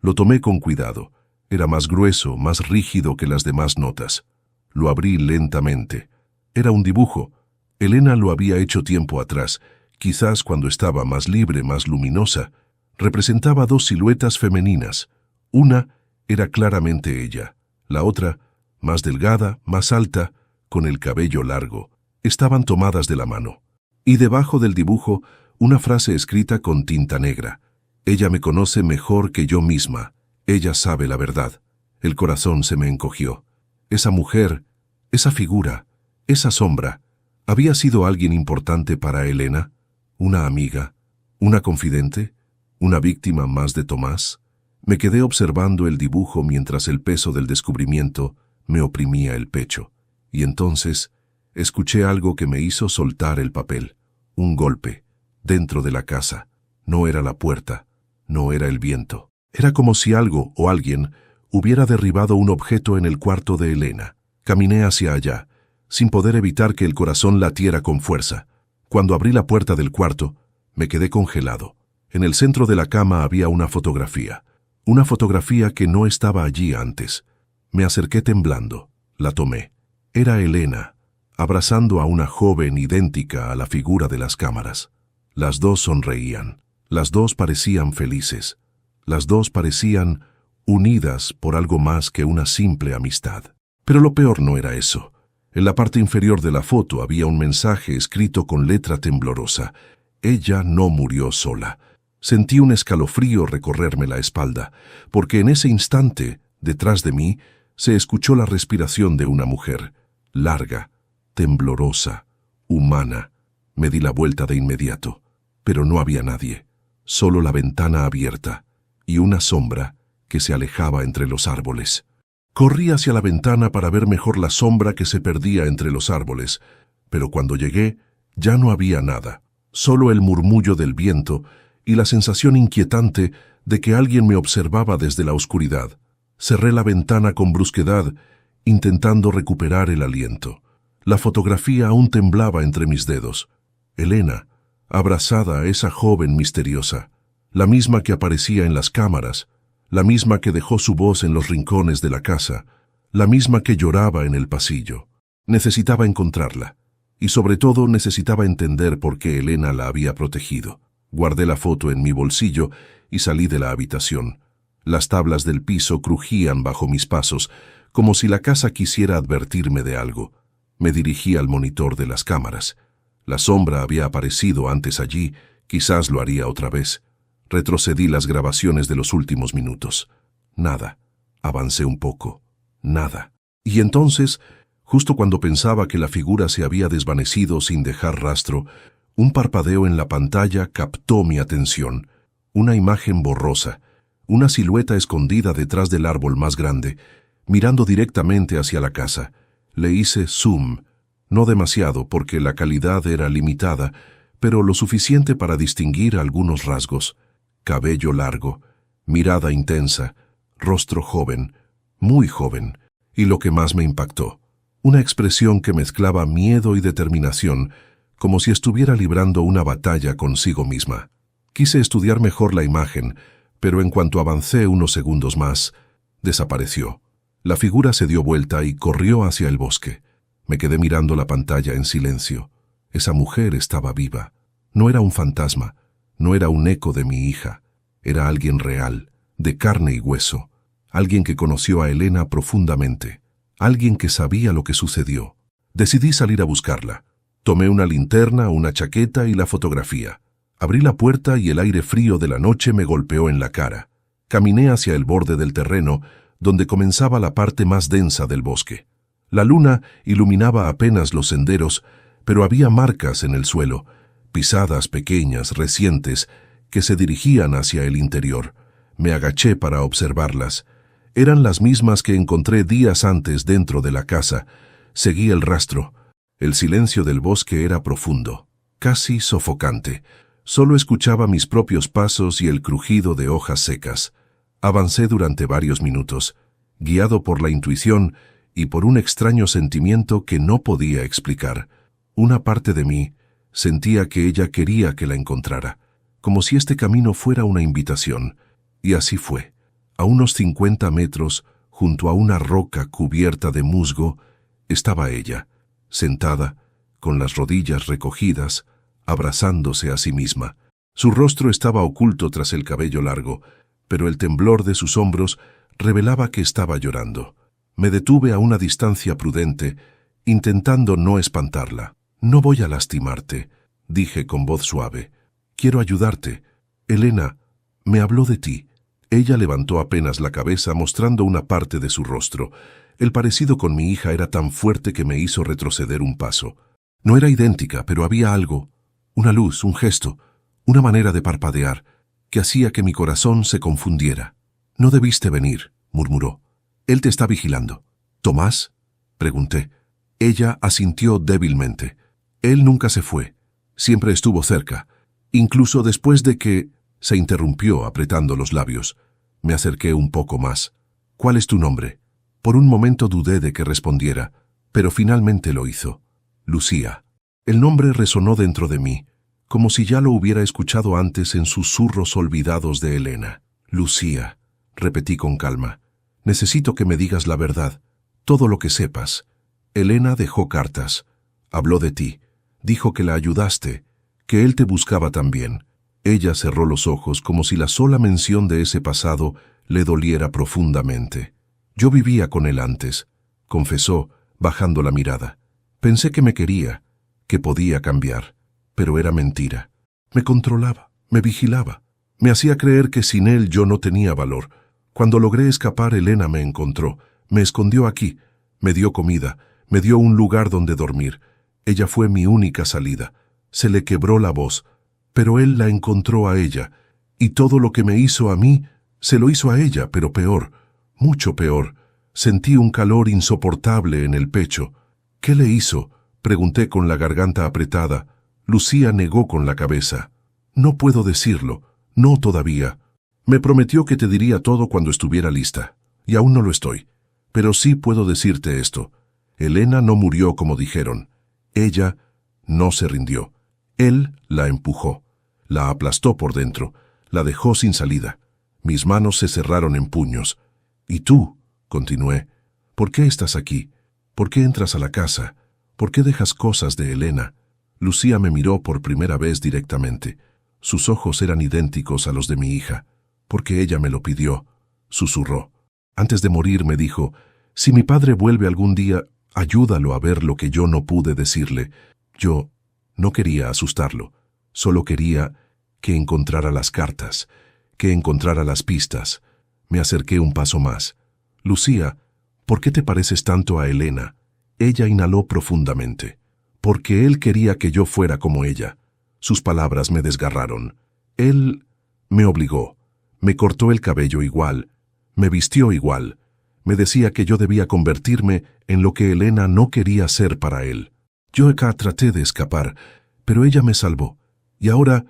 Lo tomé con cuidado. Era más grueso, más rígido que las demás notas. Lo abrí lentamente. Era un dibujo. Elena lo había hecho tiempo atrás, quizás cuando estaba más libre, más luminosa. Representaba 2 siluetas femeninas. Una era claramente ella. La otra, más delgada, más alta, con el cabello largo. Estaban tomadas de la mano. Y debajo del dibujo, una frase escrita con tinta negra. Ella me conoce mejor que yo misma. Ella sabe la verdad. El corazón se me encogió. Esa mujer, esa figura, esa sombra, ¿había sido alguien importante para Elena? ¿Una amiga? ¿Una confidente? ¿Una víctima más de Tomás? Me quedé observando el dibujo mientras el peso del descubrimiento me oprimía el pecho. Y entonces escuché algo que me hizo soltar el papel. Un golpe. Dentro de la casa. No era la puerta. No era el viento. Era como si algo o alguien hubiera derribado un objeto en el cuarto de Elena. Caminé hacia allá, sin poder evitar que el corazón latiera con fuerza. Cuando abrí la puerta del cuarto, me quedé congelado. En el centro de la cama había una fotografía. Una fotografía que no estaba allí antes. Me acerqué temblando. La tomé. Era Elena, abrazando a una joven idéntica a la figura de las cámaras. Las dos sonreían. Las dos parecían felices. Las dos parecían unidas por algo más que una simple amistad. Pero lo peor no era eso. En la parte inferior de la foto había un mensaje escrito con letra temblorosa. Ella no murió sola. Sentí un escalofrío recorrerme la espalda, porque en ese instante, detrás de mí, se escuchó la respiración de una mujer, larga, temblorosa, humana. Me di la vuelta de inmediato. pero no había nadie, solo la ventana abierta y una sombra que se alejaba entre los árboles. Corrí hacia la ventana para ver mejor la sombra que se perdía entre los árboles, pero cuando llegué ya no había nada, solo el murmullo del viento y la sensación inquietante de que alguien me observaba desde la oscuridad. Cerré la ventana con brusquedad, intentando recuperar el aliento. La fotografía aún temblaba entre mis dedos. Elena, abrazada a esa joven misteriosa, la misma que aparecía en las cámaras, la misma que dejó su voz en los rincones de la casa, la misma que lloraba en el pasillo. Necesitaba encontrarla, y sobre todo necesitaba entender por qué Elena la había protegido. Guardé la foto en mi bolsillo y salí de la habitación. Las tablas del piso crujían bajo mis pasos, como si la casa quisiera advertirme de algo. Me dirigí al monitor de las cámaras. La sombra había aparecido antes allí, quizás lo haría otra vez. Retrocedí las grabaciones de los últimos minutos. Nada. Avancé un poco. Nada. Y entonces, justo cuando pensaba que la figura se había desvanecido sin dejar rastro, un parpadeo en la pantalla captó mi atención. Una imagen borrosa, una silueta escondida detrás del árbol más grande, mirando directamente hacia la casa. Le hice zoom, no demasiado porque la calidad era limitada, pero lo suficiente para distinguir algunos rasgos. Cabello largo, mirada intensa, rostro joven, muy joven, y lo que más me impactó, una expresión que mezclaba miedo y determinación, como si estuviera librando una batalla consigo misma. Quise estudiar mejor la imagen, pero en cuanto avancé unos segundos más, desapareció. La figura se dio vuelta y corrió hacia el bosque. Me quedé mirando la pantalla en silencio. Esa mujer estaba viva. No era un fantasma, no era un eco de mi hija. Era alguien real, de carne y hueso. Alguien que conoció a Elena profundamente. Alguien que sabía lo que sucedió. Decidí salir a buscarla. Tomé una linterna, una chaqueta y la fotografía. Abrí la puerta y el aire frío de la noche me golpeó en la cara. Caminé hacia el borde del terreno, donde comenzaba la parte más densa del bosque. La luna iluminaba apenas los senderos, pero había marcas en el suelo, pisadas pequeñas, recientes, que se dirigían hacia el interior. Me agaché para observarlas. Eran las mismas que encontré días antes dentro de la casa. Seguí el rastro. El silencio del bosque era profundo, casi sofocante. Solo escuchaba mis propios pasos y el crujido de hojas secas. Avancé durante varios minutos, guiado por la intuición y por un extraño sentimiento que no podía explicar. Una parte de mí sentía que ella quería que la encontrara, como si este camino fuera una invitación. Y así fue. A unos 50 metros, junto a una roca cubierta de musgo, estaba ella, sentada, con las rodillas recogidas, abrazándose a sí misma. Su rostro estaba oculto tras el cabello largo, pero el temblor de sus hombros revelaba que estaba llorando. Me detuve a una distancia prudente, intentando no espantarla. «No voy a lastimarte», dije con voz suave. «Quiero ayudarte. Elena me habló de ti». Ella levantó apenas la cabeza mostrando una parte de su rostro. El parecido con mi hija era tan fuerte que me hizo retroceder un paso. No era idéntica, pero había algo, una luz, un gesto, una manera de parpadear, que hacía que mi corazón se confundiera. «No debiste venir», murmuró. «Él te está vigilando». «¿Tomás?», pregunté. Ella asintió débilmente. «Él nunca se fue. Siempre estuvo cerca. Incluso después de que...» Se interrumpió apretando los labios. Me acerqué un poco más. «¿Cuál es tu nombre?». Por un momento dudé de que respondiera, pero finalmente lo hizo. «Lucía». El nombre resonó dentro de mí, como si ya lo hubiera escuchado antes en susurros olvidados de Elena. «Lucía», repetí con calma. «Necesito que me digas la verdad, todo lo que sepas». Elena dejó cartas. Habló de ti. Dijo que la ayudaste, que él te buscaba también. Ella cerró los ojos como si la sola mención de ese pasado le doliera profundamente. «Yo vivía con él antes», confesó, bajando la mirada. «Pensé que me quería, que podía cambiar, pero era mentira. Me controlaba, me vigilaba, me hacía creer que sin él yo no tenía valor. Cuando logré escapar, Elena me encontró, me escondió aquí, me dio comida, me dio un lugar donde dormir. Ella fue mi única salida». Se le quebró la voz. Pero él la encontró a ella, y todo lo que me hizo a mí, se lo hizo a ella, pero peor, mucho peor. Sentí un calor insoportable en el pecho. ¿Qué le hizo?, pregunté con la garganta apretada. Lucía negó con la cabeza. No puedo decirlo, no todavía. Me prometió que te diría todo cuando estuviera lista, y aún no lo estoy. Pero sí puedo decirte esto. Elena no murió como dijeron. Ella no se rindió. Él la empujó, la aplastó por dentro, la dejó sin salida. Mis manos se cerraron en puños. «¿Y tú?», continué. «¿Por qué estás aquí? ¿Por qué entras a la casa? ¿Por qué dejas cosas de Elena?». Lucía me miró por primera vez directamente. Sus ojos eran idénticos a los de mi hija. «Porque ella me lo pidió», susurró. Antes de morir me dijo, «Si mi padre vuelve algún día, ayúdalo a ver lo que yo no pude decirle». Yo no quería asustarlo, solo quería que encontrara las cartas, que encontrara las pistas. Me acerqué un paso más. «Lucía, ¿por qué te pareces tanto a Elena?». Ella inhaló profundamente. «Porque él quería que yo fuera como ella». Sus palabras me desgarraron. Él me obligó, me cortó el cabello igual, me vistió igual, me decía que yo debía convertirme en lo que Elena no quería ser para él. Yo acá traté de escapar, pero ella me salvó. Y ahora,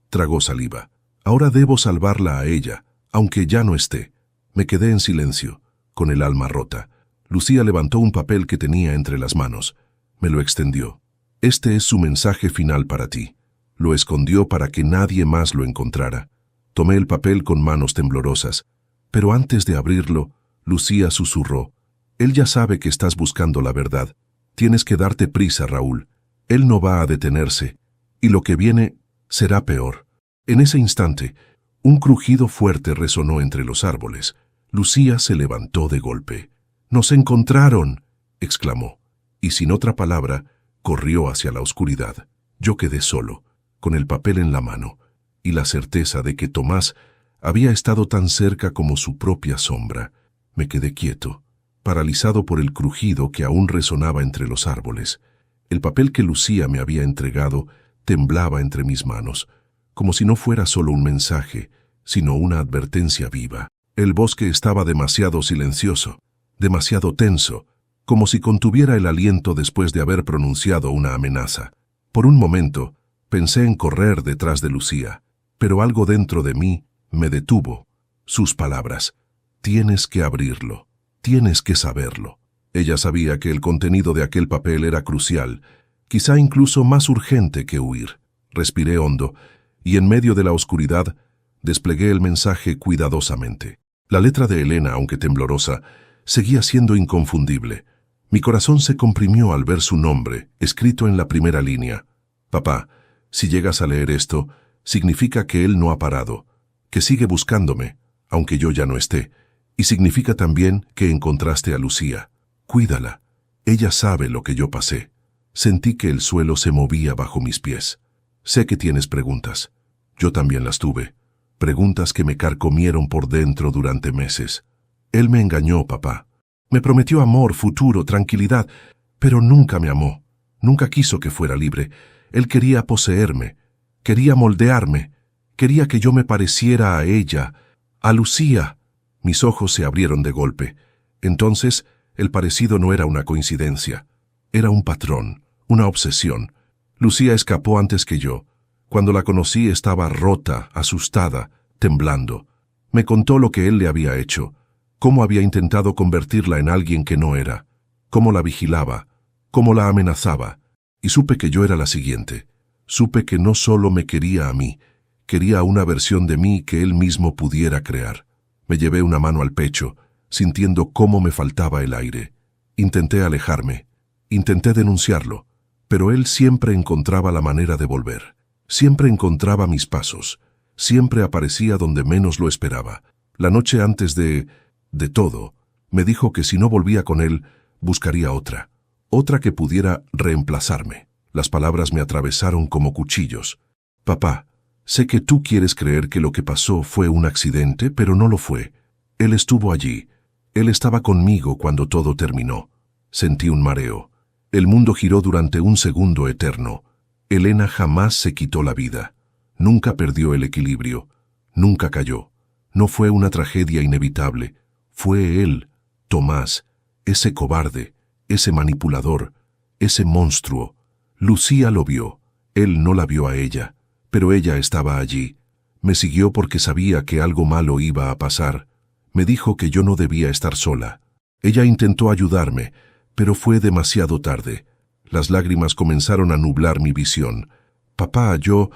tragó saliva, ahora debo salvarla a ella, aunque ya no esté. Me quedé en silencio, con el alma rota. Lucía levantó un papel que tenía entre las manos. Me lo extendió. «Este es su mensaje final para ti». Lo escondió para que nadie más lo encontrara. Tomé el papel con manos temblorosas, pero antes de abrirlo, Lucía susurró, «Él ya sabe que estás buscando la verdad. Tienes que darte prisa, Raúl. Él no va a detenerse, y lo que viene será peor». En ese instante, un crujido fuerte resonó entre los árboles. Lucía se levantó de golpe. «¡Nos encontraron!», exclamó, y sin otra palabra, corrió hacia la oscuridad. Yo quedé solo, con el papel en la mano, y la certeza de que Tomás había estado tan cerca como su propia sombra. Me quedé quieto, paralizado por el crujido que aún resonaba entre los árboles. El papel que Lucía me había entregado temblaba entre mis manos, como si no fuera solo un mensaje, sino una advertencia viva. El bosque estaba demasiado silencioso, demasiado tenso, como si contuviera el aliento después de haber pronunciado una amenaza. Por un momento, pensé en correr detrás de Lucía, pero algo dentro de mí me detuvo. Sus palabras: «Tienes que abrirlo, tienes que saberlo». Ella sabía que el contenido de aquel papel era crucial, quizá incluso más urgente que huir. Respiré hondo, y en medio de la oscuridad, desplegué el mensaje cuidadosamente. La letra de Elena, aunque temblorosa, seguía siendo inconfundible. Mi corazón se comprimió al ver su nombre, escrito en la primera línea. «Papá, si llegas a leer esto, significa que él no ha parado, que sigue buscándome, aunque yo ya no esté, y significa también que encontraste a Lucía. Cuídala. Ella sabe lo que yo pasé». Sentí que el suelo se movía bajo mis pies. «Sé que tienes preguntas. Yo también las tuve. Preguntas que me carcomieron por dentro durante meses. Él me engañó, papá. Me prometió amor, futuro, tranquilidad, pero nunca me amó. Nunca quiso que fuera libre. Él quería poseerme, quería moldearme, quería que yo me pareciera a ella, a Lucía». Mis ojos se abrieron de golpe. Entonces, el parecido no era una coincidencia. Era un patrón, una obsesión. Lucía escapó antes que yo. Cuando la conocí estaba rota, asustada, temblando. Me contó lo que él le había hecho, cómo había intentado convertirla en alguien que no era, cómo la vigilaba, cómo la amenazaba, y supe que yo era la siguiente. Supe que no solo me quería a mí, quería una versión de mí que él mismo pudiera crear. Me llevé una mano al pecho, sintiendo cómo me faltaba el aire. Intenté alejarme, intenté denunciarlo, pero él siempre encontraba la manera de volver. Siempre encontraba mis pasos, siempre aparecía donde menos lo esperaba. La noche antes de todo, me dijo que si no volvía con él, buscaría otra que pudiera reemplazarme. Las palabras me atravesaron como cuchillos. «Papá, sé que tú quieres creer que lo que pasó fue un accidente, pero no lo fue. Él estuvo allí. Él estaba conmigo cuando todo terminó». Sentí un mareo. El mundo giró durante un segundo eterno. Elena jamás se quitó la vida. Nunca perdió el equilibrio, nunca cayó. No fue una tragedia inevitable, fue él, Tomás, ese cobarde, ese manipulador, ese monstruo. Lucía lo vio, él no la vio a ella, pero ella estaba allí. Me siguió porque sabía que algo malo iba a pasar. Me dijo que yo no debía estar sola. Ella intentó ayudarme, pero fue demasiado tarde. Las lágrimas comenzaron a nublar mi visión. Papá, yo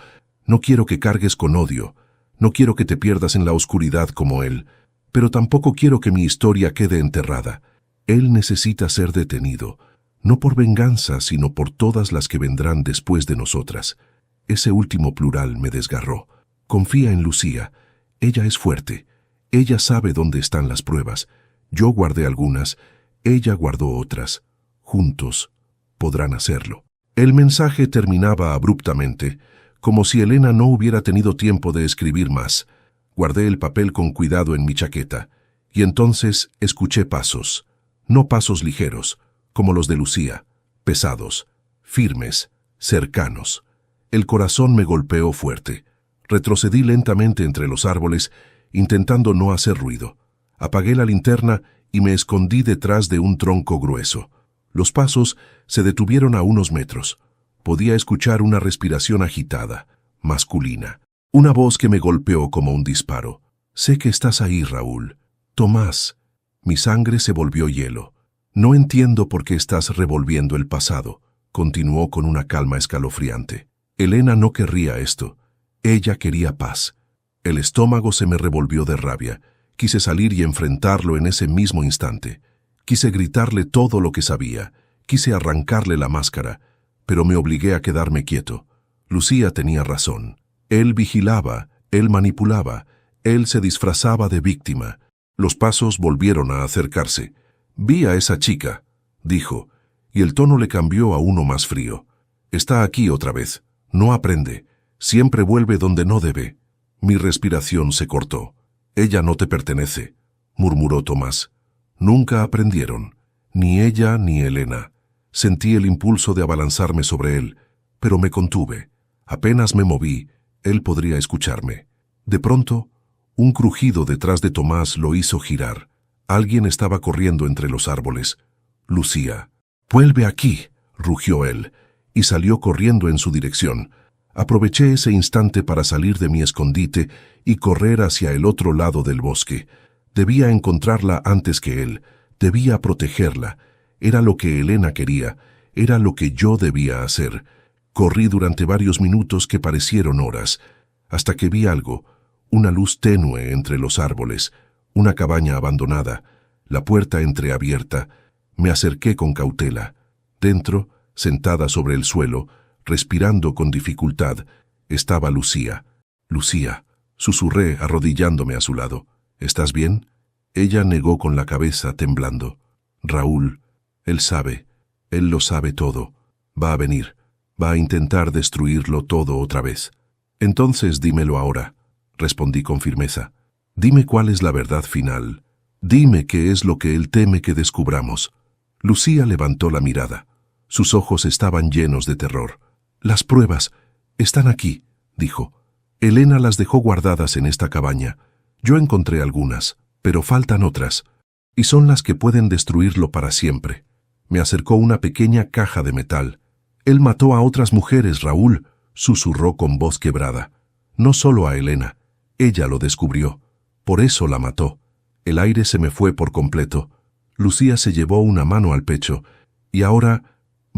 no quiero que cargues con odio. No quiero que te pierdas en la oscuridad como él, pero tampoco quiero que mi historia quede enterrada. Él necesita ser detenido, no por venganza, sino por todas las que vendrán después de nosotras. Ese último plural me desgarró. Confía en Lucía. Ella es fuerte. Ella sabe dónde están las pruebas. Yo guardé algunas, ella guardó otras. Juntos podrán hacerlo. El mensaje terminaba abruptamente, como si Elena no hubiera tenido tiempo de escribir más. Guardé el papel con cuidado en mi chaqueta, y entonces escuché pasos. No pasos ligeros, como los de Lucía, pesados, firmes, cercanos. El corazón me golpeó fuerte. Retrocedí lentamente entre los árboles, intentando no hacer ruido. Apagué la linterna y me escondí detrás de un tronco grueso. Los pasos se detuvieron a unos metros. Podía escuchar una respiración agitada, masculina. Una voz que me golpeó como un disparo. Sé que estás ahí, Raúl. Tomás. Mi sangre se volvió hielo. No entiendo por qué estás revolviendo el pasado, continuó con una calma escalofriante. Elena no querría esto. Ella quería paz. El estómago se me revolvió de rabia. Quise salir y enfrentarlo en ese mismo instante. Quise gritarle todo lo que sabía. Quise arrancarle la máscara, pero me obligué a quedarme quieto. Lucía tenía razón. Él vigilaba, él manipulaba, él se disfrazaba de víctima. Los pasos volvieron a acercarse. Vi a esa chica, dijo, y el tono le cambió a uno más frío. Está aquí otra vez. No aprende. Siempre vuelve donde no debe. Mi respiración se cortó. Ella no te pertenece, murmuró Tomás. Nunca aprendieron, ni ella ni Elena. Sentí el impulso de abalanzarme sobre él, pero me contuve. Apenas me moví, él podría escucharme. De pronto, un crujido detrás de Tomás lo hizo girar. Alguien estaba corriendo entre los árboles. Lucía. «Vuelve aquí», rugió él, y salió corriendo en su dirección. Aproveché ese instante para salir de mi escondite y correr hacia el otro lado del bosque. Debía encontrarla antes que él, debía protegerla. Era lo que Elena quería, era lo que yo debía hacer. Corrí durante varios minutos que parecieron horas, hasta que vi algo, una luz tenue entre los árboles, una cabaña abandonada, la puerta entreabierta. Me acerqué con cautela. Dentro, sentada sobre el suelo, respirando con dificultad, estaba Lucía. «Lucía», susurré arrodillándome a su lado. «¿Estás bien?» Ella negó con la cabeza, temblando. «Raúl, él sabe, él lo sabe todo. Va a venir, va a intentar destruirlo todo otra vez». «Entonces dímelo ahora», respondí con firmeza. «Dime cuál es la verdad final. Dime qué es lo que él teme que descubramos». Lucía levantó la mirada. Sus ojos estaban llenos de terror. «Las pruebas están aquí», dijo. «Elena las dejó guardadas en esta cabaña. Yo encontré algunas, pero faltan otras, y son las que pueden destruirlo para siempre». Me acercó una pequeña caja de metal. «Él mató a otras mujeres, Raúl», susurró con voz quebrada. «No solo a Elena. Ella lo descubrió. Por eso la mató». El aire se me fue por completo. Lucía se llevó una mano al pecho, y ahora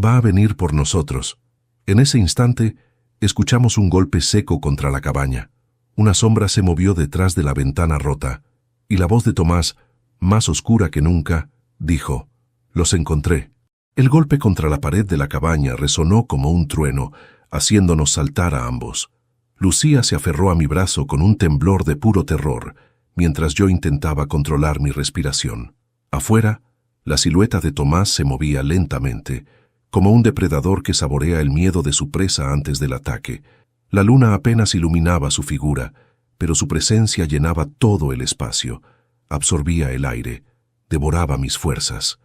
va a venir por nosotros. En ese instante, escuchamos un golpe seco contra la cabaña. Una sombra se movió detrás de la ventana rota, y la voz de Tomás, más oscura que nunca, dijo: «Los encontré». El golpe contra la pared de la cabaña resonó como un trueno, haciéndonos saltar a ambos. Lucía se aferró a mi brazo con un temblor de puro terror, mientras yo intentaba controlar mi respiración. Afuera, la silueta de Tomás se movía lentamente, como un depredador que saborea el miedo de su presa antes del ataque. La luna apenas iluminaba su figura, pero su presencia llenaba todo el espacio, absorbía el aire, devoraba mis fuerzas.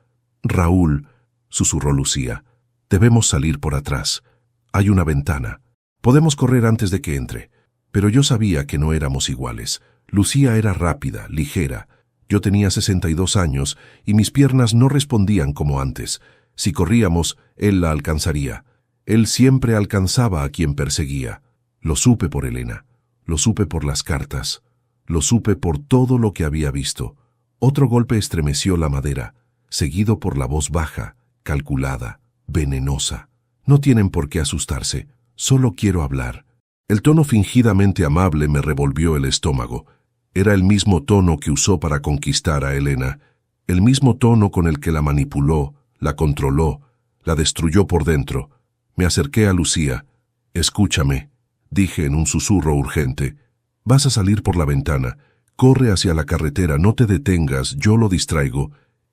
«Raúl», susurró Lucía, «debemos salir por atrás. Hay una ventana. Podemos correr antes de que entre». Pero yo sabía que no éramos iguales. Lucía era rápida, ligera. Yo tenía 62 años y mis piernas no respondían como antes. Si corríamos, él la alcanzaría. Él siempre alcanzaba a quien perseguía. Lo supe por Elena. Lo supe por las cartas. Lo supe por todo lo que había visto. Otro golpe estremeció la madera, seguido por la voz baja, calculada, venenosa. No tienen por qué asustarse. Solo quiero hablar. El tono fingidamente amable me revolvió el estómago. Era el mismo tono que usó para conquistar a Elena, el mismo tono con el que la manipuló, la controló, la destruyó por dentro. Me acerqué a Lucía. «Escúchame», dije en un susurro urgente. «Vas a salir por la ventana. Corre hacia la carretera, no te detengas, yo lo distraigo».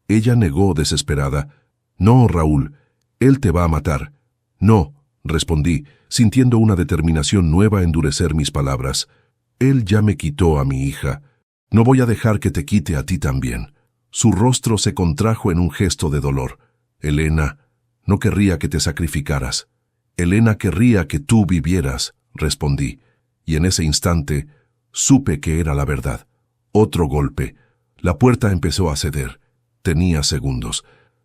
Ella negó desesperada. «No, Raúl, él te va a matar». «No», respondí, sintiendo una determinación nueva a endurecer mis palabras. «Él ya me quitó a mi hija. No voy a dejar que te quite a ti también». Su rostro se contrajo en un gesto de dolor. «Elena, no querría que te sacrificaras. Elena querría que tú vivieras», respondí, y en ese instante supe que era la verdad. Otro golpe. La puerta empezó a ceder. Tenía segundos.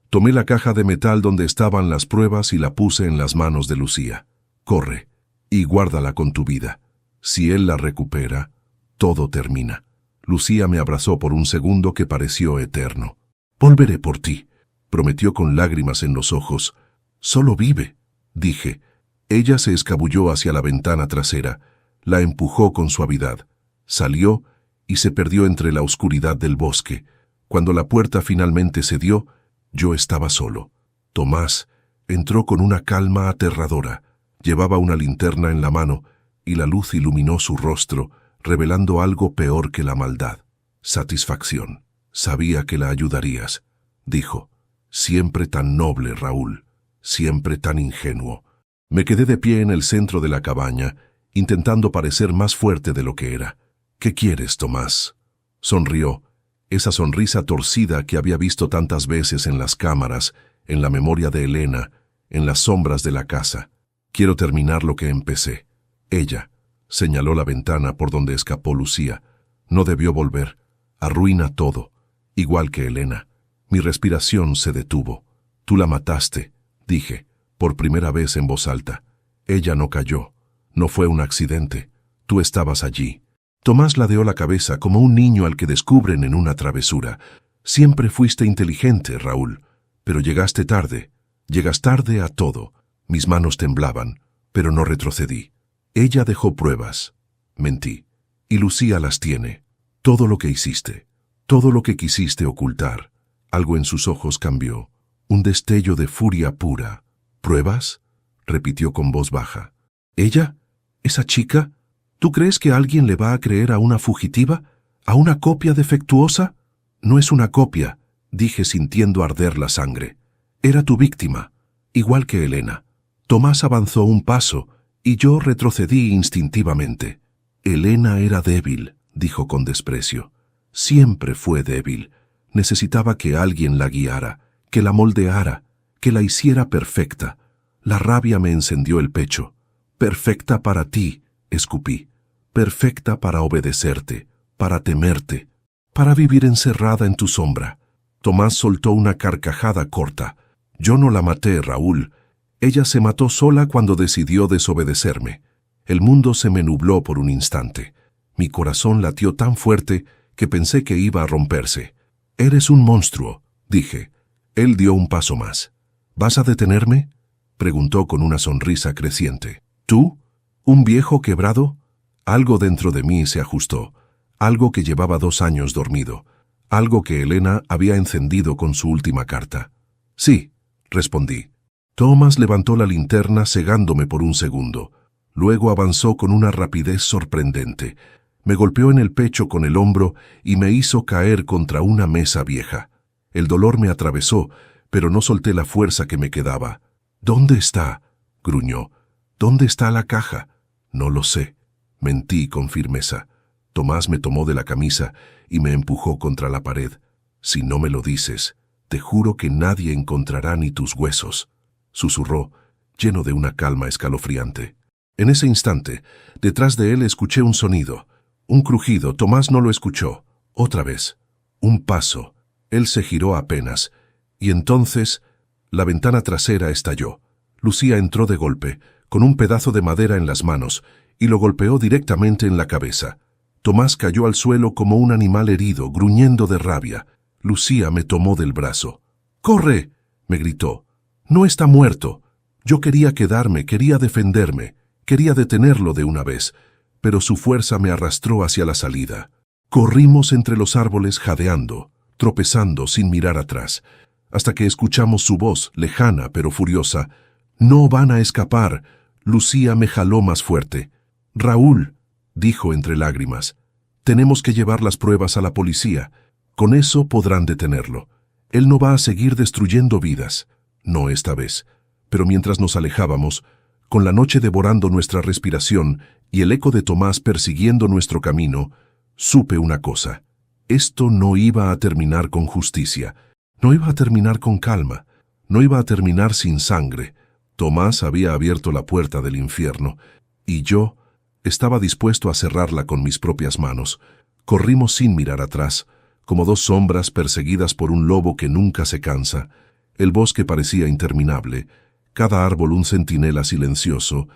Tomé la caja de metal donde estaban las pruebas y la puse en las manos de Lucía. «Corre y guárdala con tu vida. Si él la recupera, todo termina». Lucía me abrazó por un segundo que pareció eterno. «Volveré por ti», prometió con lágrimas en los ojos. «Solo vive», dije. Ella se escabulló hacia la ventana trasera, la empujó con suavidad. Salió y se perdió entre la oscuridad del bosque. Cuando la puerta finalmente cedió, yo estaba solo. Tomás entró con una calma aterradora. Llevaba una linterna en la mano y la luz iluminó su rostro, revelando algo peor que la maldad. «Satisfacción. Sabía que la ayudarías», dijo. «Siempre tan noble, Raúl. Siempre tan ingenuo». Me quedé de pie en el centro de la cabaña, intentando parecer más fuerte de lo que era. «¿Qué quieres, Tomás?». Sonrió, esa sonrisa torcida que había visto tantas veces en las cámaras, en la memoria de Elena, en las sombras de la casa. «Quiero terminar lo que empecé». Ella señaló la ventana por donde escapó Lucía. «No debió volver. Arruina todo, igual que Elena». Mi respiración se detuvo. «Tú la mataste», dije, por primera vez en voz alta. Ella no cayó. No fue un accidente. Tú estabas allí. Tomás ladeó la cabeza como un niño al que descubren en una travesura. «Siempre fuiste inteligente, Raúl, pero llegaste tarde. Llegas tarde a todo». Mis manos temblaban, pero no retrocedí. Ella dejó pruebas. Mentí. Y Lucía las tiene. Todo lo que hiciste, todo lo que quisiste ocultar. Algo en sus ojos cambió. Un destello de furia pura. «¿Pruebas?», repitió con voz baja. «¿Ella? ¿Esa chica? ¿Tú crees que alguien le va a creer a una fugitiva? ¿A una copia defectuosa?». «No es una copia», dije sintiendo arder la sangre. «Era tu víctima, igual que Elena». Tomás avanzó un paso y yo retrocedí instintivamente. «Elena era débil», dijo con desprecio. «Siempre fue débil. Necesitaba que alguien la guiara, que la moldeara, que la hiciera perfecta». La rabia me encendió el pecho. «Perfecta para ti», escupí. «Perfecta para obedecerte, para temerte, para vivir encerrada en tu sombra». Tomás soltó una carcajada corta. «Yo no la maté, Raúl. Ella se mató sola cuando decidió desobedecerme». El mundo se me nubló por un instante. Mi corazón latió tan fuerte que pensé que iba a romperse. «Eres un monstruo», dije. Él dio un paso más. «¿Vas a detenerme?», preguntó con una sonrisa creciente. «¿Tú? ¿Un viejo quebrado?». Algo dentro de mí se ajustó. Algo que llevaba 2 años dormido. Algo que Elena había encendido con su última carta. «Sí», respondí. Tomás levantó la linterna cegándome por un segundo. Luego avanzó con una rapidez sorprendente. Me golpeó en el pecho con el hombro y me hizo caer contra una mesa vieja. El dolor me atravesó, pero no solté la fuerza que me quedaba. «¿Dónde está?», gruñó. «¿Dónde está la caja?». «No lo sé», mentí con firmeza. Tomás me tomó de la camisa y me empujó contra la pared. «Si no me lo dices, te juro que nadie encontrará ni tus huesos», susurró, lleno de una calma escalofriante. En ese instante, detrás de él escuché un sonido, un crujido. Tomás no lo escuchó. Otra vez. Un paso. Él se giró apenas. Y entonces, la ventana trasera estalló. Lucía entró de golpe, con un pedazo de madera en las manos, y lo golpeó directamente en la cabeza. Tomás cayó al suelo como un animal herido, gruñendo de rabia. Lucía me tomó del brazo. «¡Corre!», me gritó. «No está muerto». Yo quería quedarme, quería defenderme, quería detenerlo de una vez, pero su fuerza me arrastró hacia la salida. Corrimos entre los árboles jadeando, tropezando sin mirar atrás, hasta que escuchamos su voz, lejana pero furiosa. «No van a escapar». Lucía me jaló más fuerte. «Raúl», dijo entre lágrimas, «tenemos que llevar las pruebas a la policía. Con eso podrán detenerlo. Él no va a seguir destruyendo vidas. No esta vez». Pero mientras nos alejábamos, con la noche devorando nuestra respiración y el eco de Tomás persiguiendo nuestro camino, supe una cosa. Esto no iba a terminar con justicia, no iba a terminar con calma, no iba a terminar sin sangre. Tomás había abierto la puerta del infierno, y yo estaba dispuesto a cerrarla con mis propias manos. Corrimos sin mirar atrás, como dos sombras perseguidas por un lobo que nunca se cansa. El bosque parecía interminable, cada árbol un centinela silencioso,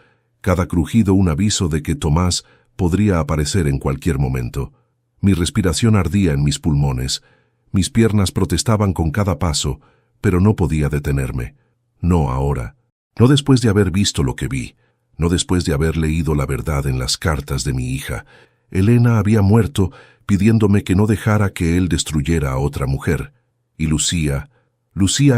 cada crujido un aviso de que Tomás podría aparecer en cualquier momento. Mi respiración ardía en mis pulmones, mis piernas protestaban con cada paso, pero no podía detenerme. No ahora, no después de haber visto lo que vi, no después de haber leído la verdad en las cartas de mi hija. Elena había muerto pidiéndome que no dejara que él destruyera a otra mujer. Y Lucía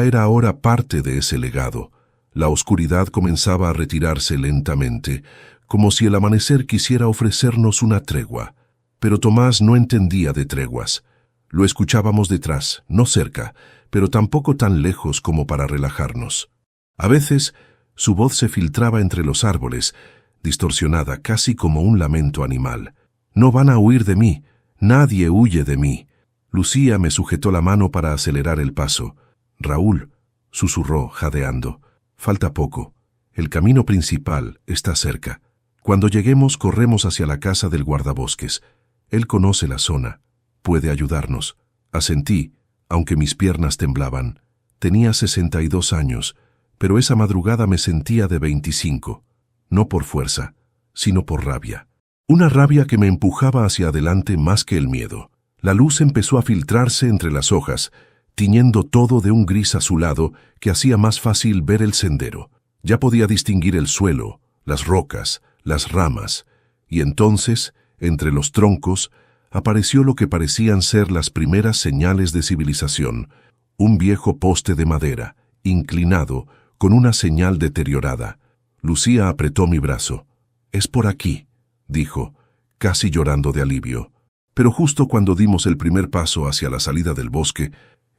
era ahora parte de ese legado. La oscuridad comenzaba a retirarse lentamente, como si el amanecer quisiera ofrecernos una tregua. Pero Tomás no entendía de treguas. Lo escuchábamos detrás, no cerca, pero tampoco tan lejos como para relajarnos. A veces, su voz se filtraba entre los árboles, distorsionada casi como un lamento animal. «No van a huir de mí, nadie huye de mí». Lucía me sujetó la mano para acelerar el paso. «Raúl», susurró, jadeando, «falta poco. El camino principal está cerca. Cuando lleguemos, corremos hacia la casa del guardabosques. Él conoce la zona. Puede ayudarnos». Asentí, aunque mis piernas temblaban. Tenía 62 años, pero esa madrugada me sentía de 25. No por fuerza, sino por rabia. Una rabia que me empujaba hacia adelante más que el miedo. La luz empezó a filtrarse entre las hojas, tiñendo todo de un gris azulado que hacía más fácil ver el sendero. Ya podía distinguir el suelo, las rocas, las ramas, y entonces, entre los troncos, apareció lo que parecían ser las primeras señales de civilización, un viejo poste de madera, inclinado, con una señal deteriorada. Lucía apretó mi brazo. «Es por aquí», dijo, casi llorando de alivio. Pero justo cuando dimos el primer paso hacia la salida del bosque,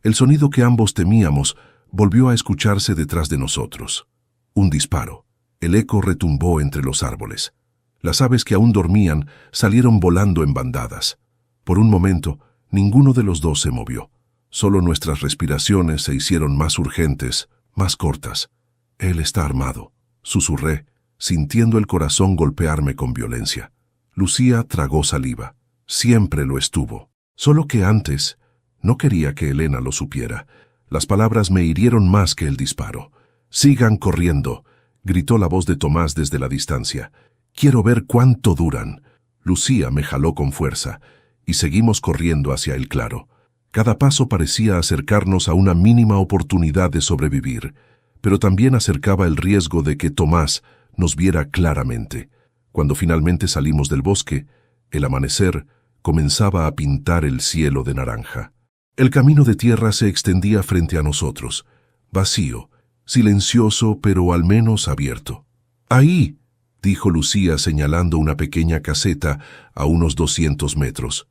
el sonido que ambos temíamos volvió a escucharse detrás de nosotros. Un disparo. El eco retumbó entre los árboles. Las aves que aún dormían salieron volando en bandadas. Por un momento, ninguno de los dos se movió. Solo nuestras respiraciones se hicieron más urgentes, más cortas. «Él está armado», susurré, sintiendo el corazón golpearme con violencia. Lucía tragó saliva. Siempre lo estuvo. Solo que antes no quería que Elena lo supiera. Las palabras me hirieron más que el disparo. «Sigan corriendo», gritó la voz de Tomás desde la distancia. «Quiero ver cuánto duran». Lucía me jaló con fuerza, y seguimos corriendo hacia el claro. Cada paso parecía acercarnos a una mínima oportunidad de sobrevivir, pero también acercaba el riesgo de que Tomás nos viera claramente. Cuando finalmente salimos del bosque, el amanecer comenzaba a pintar el cielo de naranja. El camino de tierra se extendía frente a nosotros, vacío, silencioso pero al menos abierto. «Ahí», dijo Lucía señalando una pequeña caseta a unos 200 metros.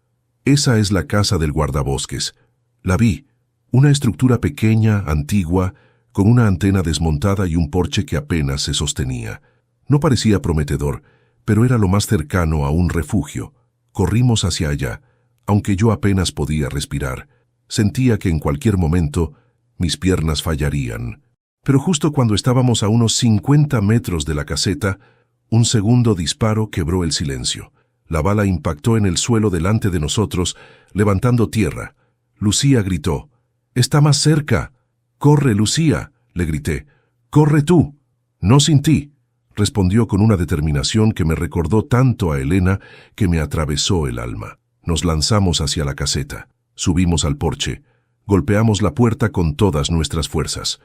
«Esa es la casa del guardabosques». La vi, una estructura pequeña, antigua, con una antena desmontada y un porche que apenas se sostenía. No parecía prometedor, pero era lo más cercano a un refugio. Corrimos hacia allá, aunque yo apenas podía respirar. Sentía que en cualquier momento mis piernas fallarían. Pero justo cuando estábamos a unos 50 metros de la caseta, Un segundo disparo quebró el silencio. La bala impactó en el suelo delante de nosotros, levantando tierra. Lucía gritó: «¡Está más cerca!». «¡Corre, Lucía!», le grité. «¡Corre tú!». «No sin ti», respondió con una determinación que me recordó tanto a Elena que me atravesó el alma. Nos lanzamos hacia la caseta. Subimos al porche. Golpeamos la puerta con todas nuestras fuerzas.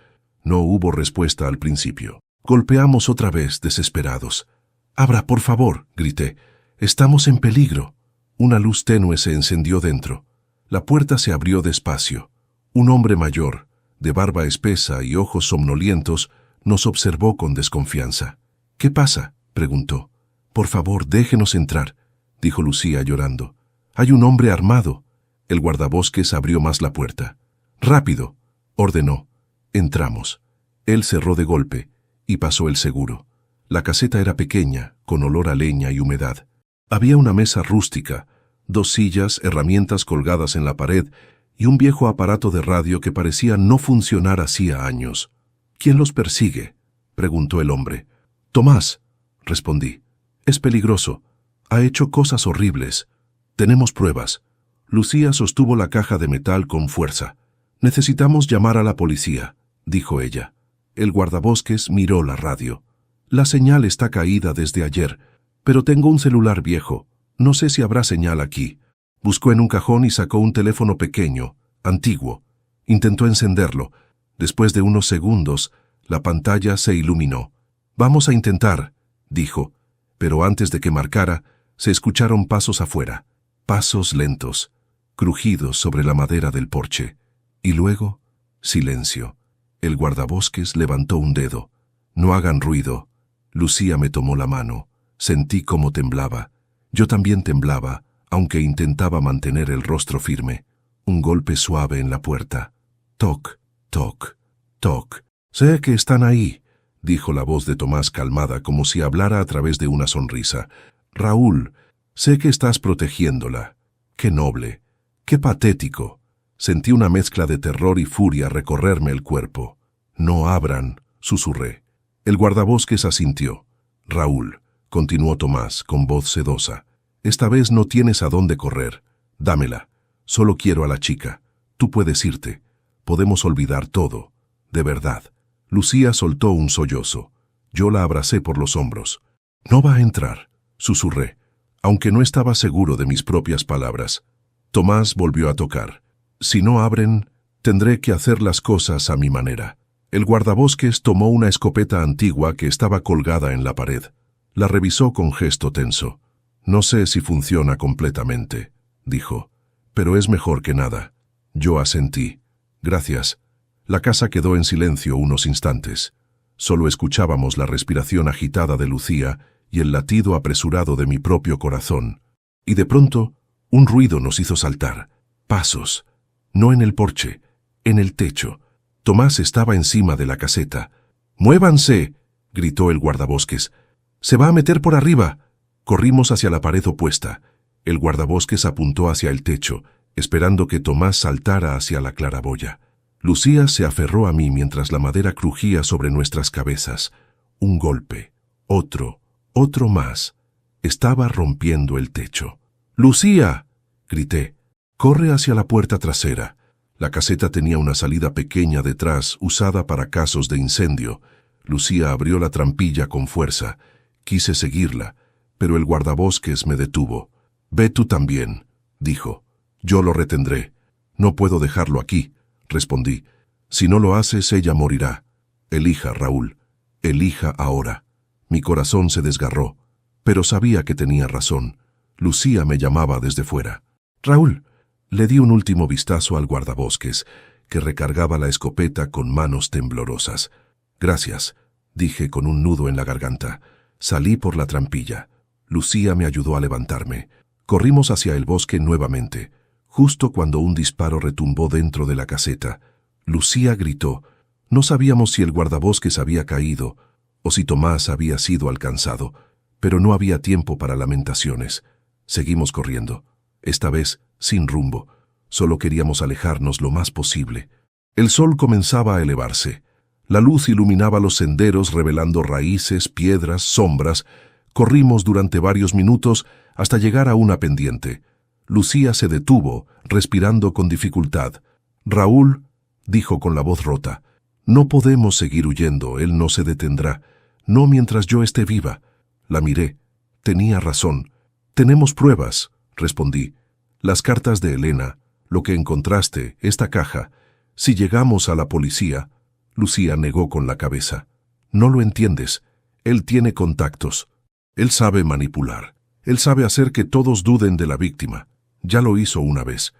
No hubo respuesta al principio. Golpeamos otra vez, desesperados. «Abra, por favor», grité. «Estamos en peligro». Una luz tenue se encendió dentro. La puerta se abrió despacio. Un hombre mayor, de barba espesa y ojos somnolientos, nos observó con desconfianza. «¿Qué pasa?», preguntó. «Por favor, déjenos entrar», dijo Lucía llorando. «Hay un hombre armado». El guardabosques abrió más la puerta. «Rápido», ordenó. Entramos. Él cerró de golpe y pasó el seguro. La caseta era pequeña, con olor a leña y humedad. Había una mesa rústica, 2 sillas, herramientas colgadas en la pared y un viejo aparato de radio que parecía no funcionar hacía años. «¿Quién los persigue?», preguntó el hombre. «Tomás», respondí. «Es peligroso. Ha hecho cosas horribles. Tenemos pruebas». Lucía sostuvo la caja de metal con fuerza. «Necesitamos llamar a la policía», dijo ella. El guardabosques miró la radio. «La señal está caída desde ayer, pero tengo un celular viejo. No sé si habrá señal aquí». Buscó en un cajón y sacó un teléfono pequeño, antiguo. Intentó encenderlo. Después de unos segundos, la pantalla se iluminó. «Vamos a intentar», dijo, pero antes de que marcara, se escucharon pasos afuera. Pasos lentos, crujidos sobre la madera del porche. Y luego, silencio. El guardabosques levantó un dedo. «No hagan ruido». Lucía me tomó la mano. Sentí cómo temblaba. Yo también temblaba, aunque intentaba mantener el rostro firme. Un golpe suave en la puerta. «Toc, toc, toc». «Sé que están ahí», dijo la voz de Tomás calmada, como si hablara a través de una sonrisa. «Raúl, sé que estás protegiéndola». «Qué noble, qué patético». Sentí una mezcla de terror y furia recorrerme el cuerpo. «No abran», susurré. El guardabosques asintió. «Raúl», continuó Tomás con voz sedosa, «esta vez no tienes a dónde correr. Dámela. Solo quiero a la chica. Tú puedes irte. Podemos olvidar todo. De verdad». Lucía soltó un sollozo. Yo la abracé por los hombros. «No va a entrar», susurré, aunque no estaba seguro de mis propias palabras. Tomás volvió a tocar. «Si no abren, tendré que hacer las cosas a mi manera». El guardabosques tomó una escopeta antigua que estaba colgada en la pared. La revisó con gesto tenso. «No sé si funciona completamente», dijo, «pero es mejor que nada». Yo asentí. «Gracias». La casa quedó en silencio unos instantes. Solo escuchábamos la respiración agitada de Lucía y el latido apresurado de mi propio corazón. Y de pronto, un ruido nos hizo saltar. Pasos. No en el porche, en el techo. Tomás estaba encima de la caseta. «¡Muévanse!», gritó el guardabosques. «¡Se va a meter por arriba!». Corrimos hacia la pared opuesta. El guardabosques apuntó hacia el techo, esperando que Tomás saltara hacia la claraboya. Lucía se aferró a mí mientras la madera crujía sobre nuestras cabezas. Un golpe, otro más. Estaba rompiendo el techo. «¡Lucía!», grité. «Corre hacia la puerta trasera». La caseta tenía una salida pequeña detrás, usada para casos de incendio. Lucía abrió la trampilla con fuerza. Quise seguirla, pero el guardabosques me detuvo. «Ve tú también», dijo. «Yo lo retendré». «No puedo dejarlo aquí», respondí. «Si no lo haces, ella morirá». «Elija, Raúl. Elija ahora». Mi corazón se desgarró, pero sabía que tenía razón. Lucía me llamaba desde fuera. «Raúl». Le di un último vistazo al guardabosques, que recargaba la escopeta con manos temblorosas. «Gracias», dije con un nudo en la garganta. Salí por la trampilla. Lucía me ayudó a levantarme. Corrimos hacia el bosque nuevamente, justo cuando un disparo retumbó dentro de la caseta. Lucía gritó. No sabíamos si el guardabosques había caído o si Tomás había sido alcanzado, pero no había tiempo para lamentaciones. Seguimos corriendo, esta vez sin rumbo. Solo queríamos alejarnos lo más posible. El sol comenzaba a elevarse. La luz iluminaba los senderos revelando raíces, piedras, sombras, Corrimos durante varios minutos hasta llegar a una pendiente. Lucía se detuvo, respirando con dificultad. «Raúl», dijo con la voz rota, «no podemos seguir huyendo, él no se detendrá. No mientras yo esté viva». La miré. Tenía razón. «Tenemos pruebas», respondí. «Las cartas de Elena, lo que encontraste, esta caja. Si llegamos a la policía». Lucía negó con la cabeza. «No lo entiendes. Él tiene contactos. Él sabe manipular. Él sabe hacer que todos duden de la víctima. Ya lo hizo una vez».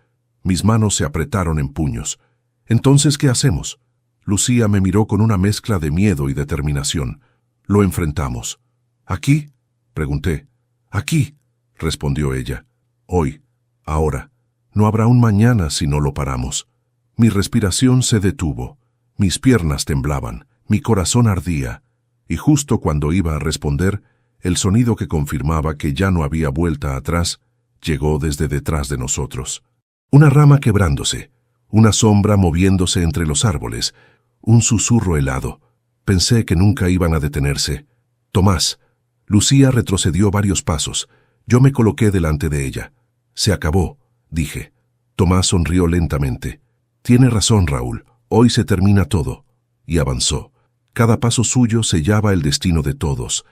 Mis manos se apretaron en puños. «Entonces, ¿qué hacemos?» Lucía me miró con una mezcla de miedo y determinación. «Lo enfrentamos». «¿Aquí?», pregunté. «Aquí», respondió ella. «Hoy, ahora. No habrá un mañana si no lo paramos». Mi respiración se detuvo. Mis piernas temblaban. Mi corazón ardía. Y justo cuando iba a responder, el sonido que confirmaba que ya no había vuelta atrás llegó desde detrás de nosotros. Una rama quebrándose, una sombra moviéndose entre los árboles, un susurro helado. Pensé que nunca iban a detenerse. «Tomás». Lucía retrocedió varios pasos. Yo me coloqué delante de ella. «Se acabó», dije. Tomás sonrió lentamente. «Tiene razón, Raúl. Hoy se termina todo». Y avanzó. Cada paso suyo sellaba el destino de todos.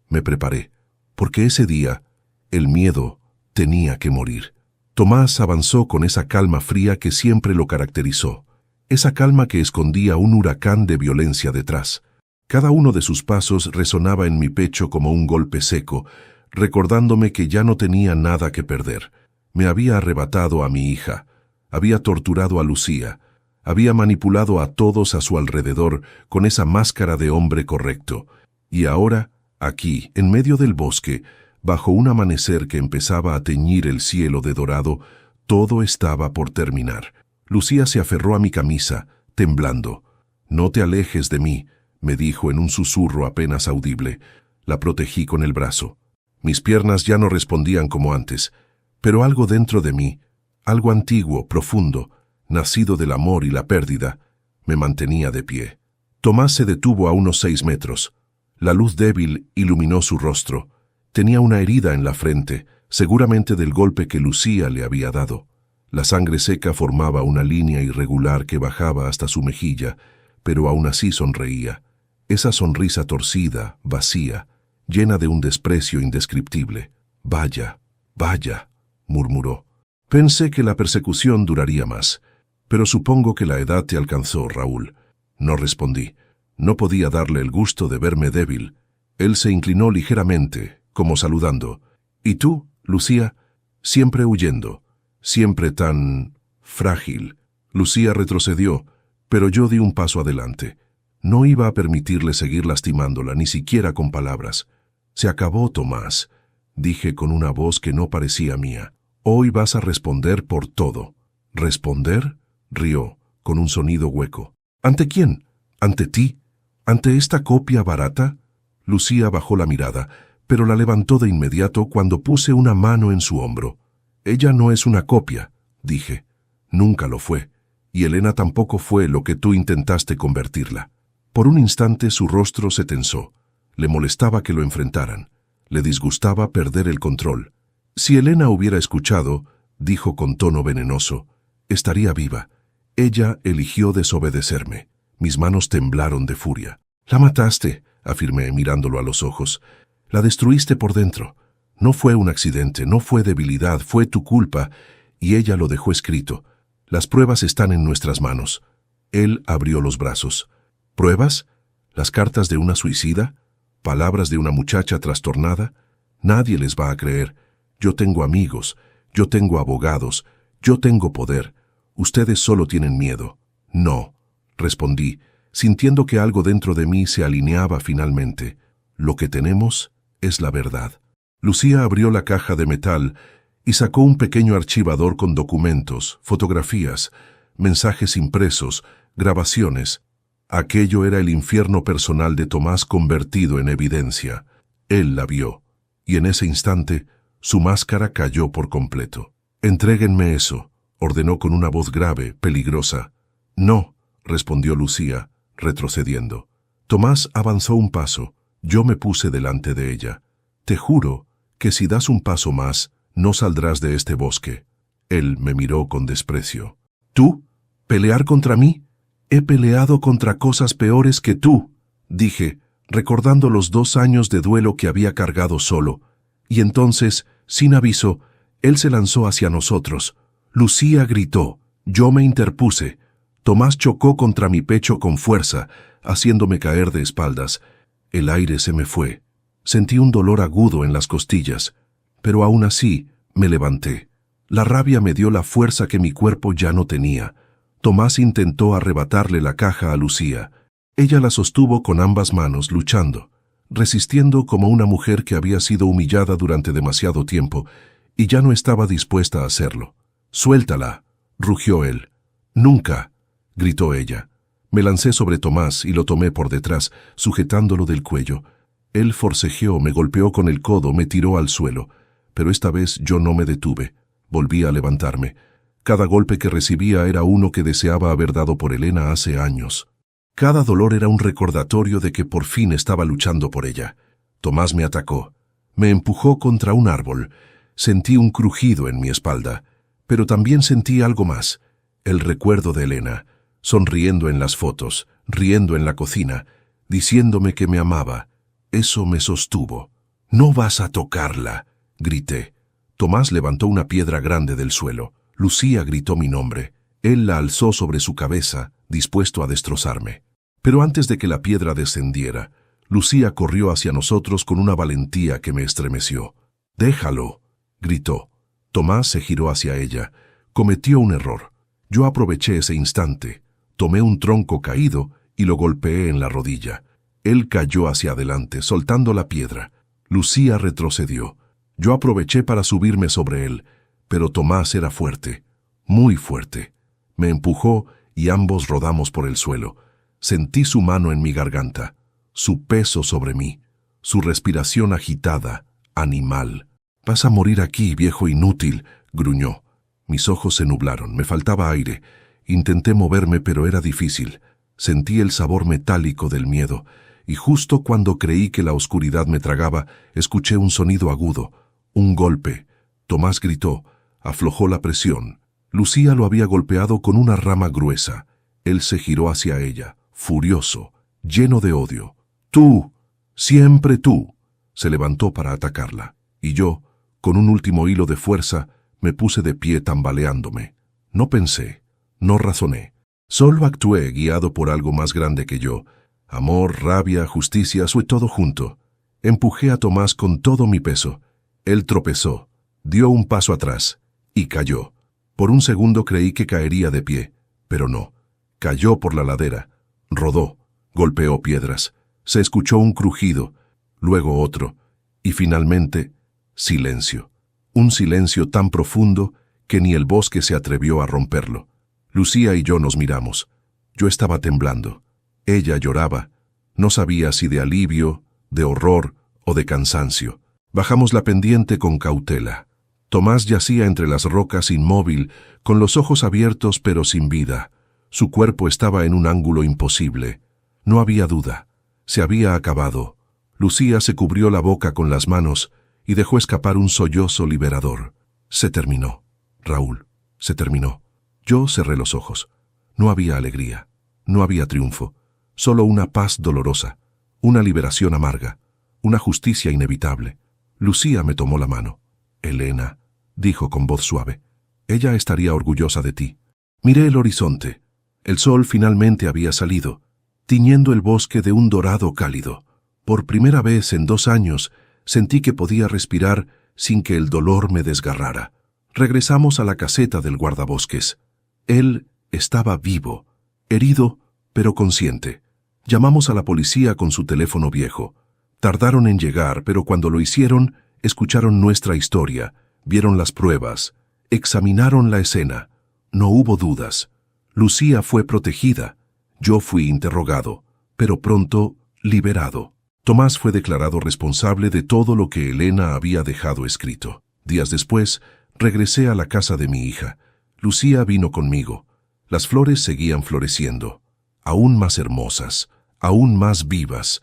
Me preparé, porque ese día el miedo tenía que morir. Tomás avanzó con esa calma fría que siempre lo caracterizó, esa calma que escondía un huracán de violencia detrás. Cada uno de sus pasos resonaba en mi pecho como un golpe seco, recordándome que ya no tenía nada que perder. Me había arrebatado a mi hija, había torturado a Lucía, había manipulado a todos a su alrededor con esa máscara de hombre correcto. Y ahora, aquí, en medio del bosque, bajo un amanecer que empezaba a teñir el cielo de dorado, todo estaba por terminar. Lucía se aferró a mi camisa, temblando. «No te alejes de mí», me dijo en un susurro apenas audible. La protegí con el brazo. Mis piernas ya no respondían como antes, pero algo dentro de mí, algo antiguo, profundo, nacido del amor y la pérdida, me mantenía de pie. Tomás se detuvo a unos 6 metros. La luz débil iluminó su rostro. Tenía una herida en la frente, seguramente del golpe que Lucía le había dado. La sangre seca formaba una línea irregular que bajaba hasta su mejilla, pero aún así sonreía. Esa sonrisa torcida, vacía, llena de un desprecio indescriptible. «Vaya, vaya», murmuró. «Pensé que la persecución duraría más, pero supongo que la edad te alcanzó, Raúl». No respondí. No podía darle el gusto de verme débil. Él se inclinó ligeramente, como saludando. «¿Y tú, Lucía?» «Siempre huyendo, siempre tan frágil». Lucía retrocedió, pero yo di un paso adelante. No iba a permitirle seguir lastimándola, ni siquiera con palabras. «Se acabó, Tomás», dije con una voz que no parecía mía. «Hoy vas a responder por todo». «¿Responder?», rió, con un sonido hueco. «¿Ante quién? ¿Ante ti? ¿Ante esta copia barata?» Lucía bajó la mirada, pero la levantó de inmediato cuando puse una mano en su hombro. «Ella no es una copia», dije. «Nunca lo fue, y Elena tampoco fue lo que tú intentaste convertirla». Por un instante su rostro se tensó. Le molestaba que lo enfrentaran. Le disgustaba perder el control. «Si Elena hubiera escuchado», dijo con tono venenoso, «estaría viva. Ella eligió desobedecerme». Mis manos temblaron de furia. «La mataste», afirmé mirándolo a los ojos. «La destruiste por dentro. No fue un accidente, no fue debilidad, fue tu culpa, y ella lo dejó escrito. Las pruebas están en nuestras manos». Él abrió los brazos. «¿Pruebas? ¿Las cartas de una suicida? ¿Palabras de una muchacha trastornada? Nadie les va a creer. Yo tengo amigos, yo tengo abogados, yo tengo poder. Ustedes solo tienen miedo». «No», respondí, sintiendo que algo dentro de mí se alineaba finalmente. «Lo que tenemos es la verdad». Lucía abrió la caja de metal y sacó un pequeño archivador con documentos, fotografías, mensajes impresos, grabaciones. Aquello era el infierno personal de Tomás convertido en evidencia. Él la vio, y en ese instante su máscara cayó por completo. «Entréguenme eso», ordenó con una voz grave, peligrosa. «No», respondió Lucía, retrocediendo. Tomás avanzó un paso. Yo me puse delante de ella. Te juro que si das un paso más, no saldrás de este bosque. Él me miró con desprecio. ¿Tú? ¿Pelear contra mí? He peleado contra cosas peores que tú, dije, recordando los 2 años de duelo que había cargado solo. Y entonces, sin aviso, él se lanzó hacia nosotros. Lucía gritó. Yo me interpuse. Tomás chocó contra mi pecho con fuerza, haciéndome caer de espaldas. El aire se me fue. Sentí un dolor agudo en las costillas, pero aún así me levanté. La rabia me dio la fuerza que mi cuerpo ya no tenía. Tomás intentó arrebatarle la caja a Lucía. Ella la sostuvo con ambas manos, luchando, resistiendo como una mujer que había sido humillada durante demasiado tiempo y ya no estaba dispuesta a hacerlo. «Suéltala», rugió él. «Nunca», gritó ella. Me lancé sobre Tomás y lo tomé por detrás, sujetándolo del cuello. Él forcejeó, me golpeó con el codo, me tiró al suelo. Pero esta vez yo no me detuve. Volví a levantarme. Cada golpe que recibía era uno que deseaba haber dado por Elena hace años. Cada dolor era un recordatorio de que por fin estaba luchando por ella. Tomás me atacó. Me empujó contra un árbol. Sentí un crujido en mi espalda. Pero también sentí algo más. El recuerdo de Elena, sonriendo en las fotos, riendo en la cocina, diciéndome que me amaba. Eso me sostuvo. «No vas a tocarla», grité. Tomás levantó una piedra grande del suelo. Lucía gritó mi nombre. Él la alzó sobre su cabeza, dispuesto a destrozarme. Pero antes de que la piedra descendiera, Lucía corrió hacia nosotros con una valentía que me estremeció. «Déjalo», gritó. Tomás se giró hacia ella. Cometió un error. Yo aproveché ese instante. Tomé un tronco caído y lo golpeé en la rodilla. Él cayó hacia adelante, soltando la piedra. Lucía retrocedió. Yo aproveché para subirme sobre él, pero Tomás era fuerte, muy fuerte. Me empujó y ambos rodamos por el suelo. Sentí su mano en mi garganta, su peso sobre mí, su respiración agitada, animal. «Vas a morir aquí, viejo inútil», gruñó. Mis ojos se nublaron, me faltaba aire. Intenté moverme, pero era difícil. Sentí el sabor metálico del miedo, y justo cuando creí que la oscuridad me tragaba, escuché un sonido agudo, un golpe. Tomás gritó, aflojó la presión. Lucía lo había golpeado con una rama gruesa. Él se giró hacia ella, furioso, lleno de odio. «Tú, siempre tú», se levantó para atacarla, y yo, con un último hilo de fuerza, me puse de pie tambaleándome. No pensé, no razoné. Solo actué guiado por algo más grande que yo. Amor, rabia, justicia, fue todo junto. Empujé a Tomás con todo mi peso. Él tropezó, dio un paso atrás y cayó. Por un segundo creí que caería de pie, pero no. Cayó por la ladera, rodó, golpeó piedras. Se escuchó un crujido, luego otro, y finalmente, silencio. Un silencio tan profundo que ni el bosque se atrevió a romperlo. Lucía y yo nos miramos. Yo estaba temblando. Ella lloraba. No sabía si de alivio, de horror o de cansancio. Bajamos la pendiente con cautela. Tomás yacía entre las rocas inmóvil, con los ojos abiertos pero sin vida. Su cuerpo estaba en un ángulo imposible. No había duda. Se había acabado. Lucía se cubrió la boca con las manos y dejó escapar un sollozo liberador. Se terminó, Raúl, se terminó. Yo cerré los ojos. No había alegría, no había triunfo, solo una paz dolorosa, una liberación amarga, una justicia inevitable. Lucía me tomó la mano. «Elena», dijo con voz suave, «ella estaría orgullosa de ti». Miré el horizonte. El sol finalmente había salido, tiñendo el bosque de un dorado cálido. Por primera vez en 2 años sentí que podía respirar sin que el dolor me desgarrara. Regresamos a la caseta del guardabosques. Él estaba vivo, herido, pero consciente. Llamamos a la policía con su teléfono viejo. Tardaron en llegar, pero cuando lo hicieron, escucharon nuestra historia, vieron las pruebas, examinaron la escena. No hubo dudas. Lucía fue protegida. Yo fui interrogado, pero pronto liberado. Tomás fue declarado responsable de todo lo que Elena había dejado escrito. Días después, regresé a la casa de mi hija. Lucía vino conmigo. Las flores seguían floreciendo, aún más hermosas, aún más vivas.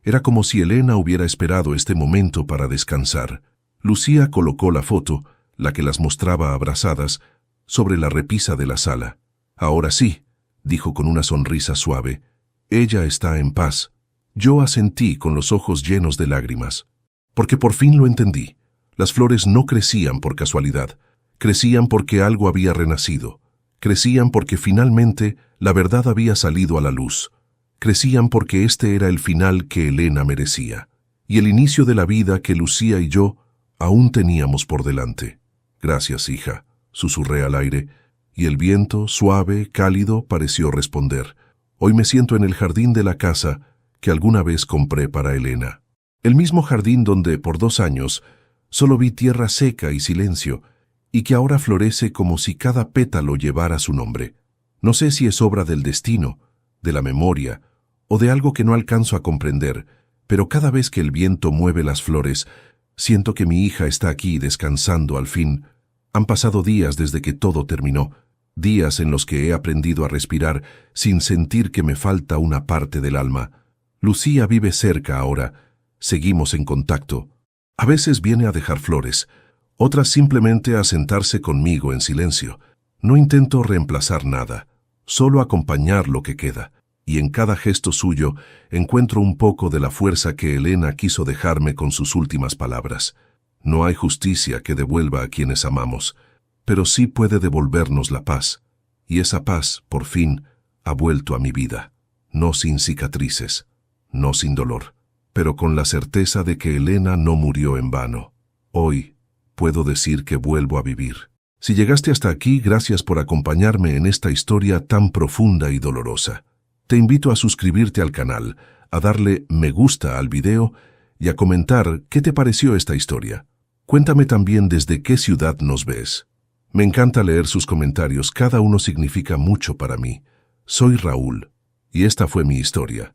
Era como si Elena hubiera esperado este momento para descansar. Lucía colocó la foto, la que las mostraba abrazadas, sobre la repisa de la sala. «Ahora sí», dijo con una sonrisa suave, «ella está en paz». Yo asentí con los ojos llenos de lágrimas, porque por fin lo entendí. Las flores no crecían por casualidad, crecían porque algo había renacido, crecían porque finalmente la verdad había salido a la luz, crecían porque este era el final que Elena merecía, y el inicio de la vida que Lucía y yo aún teníamos por delante. «Gracias, hija», susurré al aire, y el viento, suave, cálido, pareció responder. «Hoy me siento en el jardín de la casa que alguna vez compré para Elena. El mismo jardín donde, por 2 años, solo vi tierra seca y silencio, y que ahora florece como si cada pétalo llevara su nombre. No sé si es obra del destino, de la memoria, o de algo que no alcanzo a comprender, pero cada vez que el viento mueve las flores, siento que mi hija está aquí descansando al fin. Han pasado días desde que todo terminó, días en los que he aprendido a respirar sin sentir que me falta una parte del alma. Lucía vive cerca ahora, seguimos en contacto. A veces viene a dejar flores, otras simplemente a sentarse conmigo en silencio. No intento reemplazar nada, solo acompañar lo que queda, y en cada gesto suyo encuentro un poco de la fuerza que Elena quiso dejarme con sus últimas palabras. No hay justicia que devuelva a quienes amamos, pero sí puede devolvernos la paz, y esa paz, por fin, ha vuelto a mi vida, no sin cicatrices, no sin dolor, pero con la certeza de que Elena no murió en vano. Hoy puedo decir que vuelvo a vivir. Si llegaste hasta aquí, gracias por acompañarme en esta historia tan profunda y dolorosa. Te invito a suscribirte al canal, a darle me gusta al video y a comentar qué te pareció esta historia. Cuéntame también desde qué ciudad nos ves. Me encanta leer sus comentarios, cada uno significa mucho para mí. Soy Raúl, y esta fue mi historia.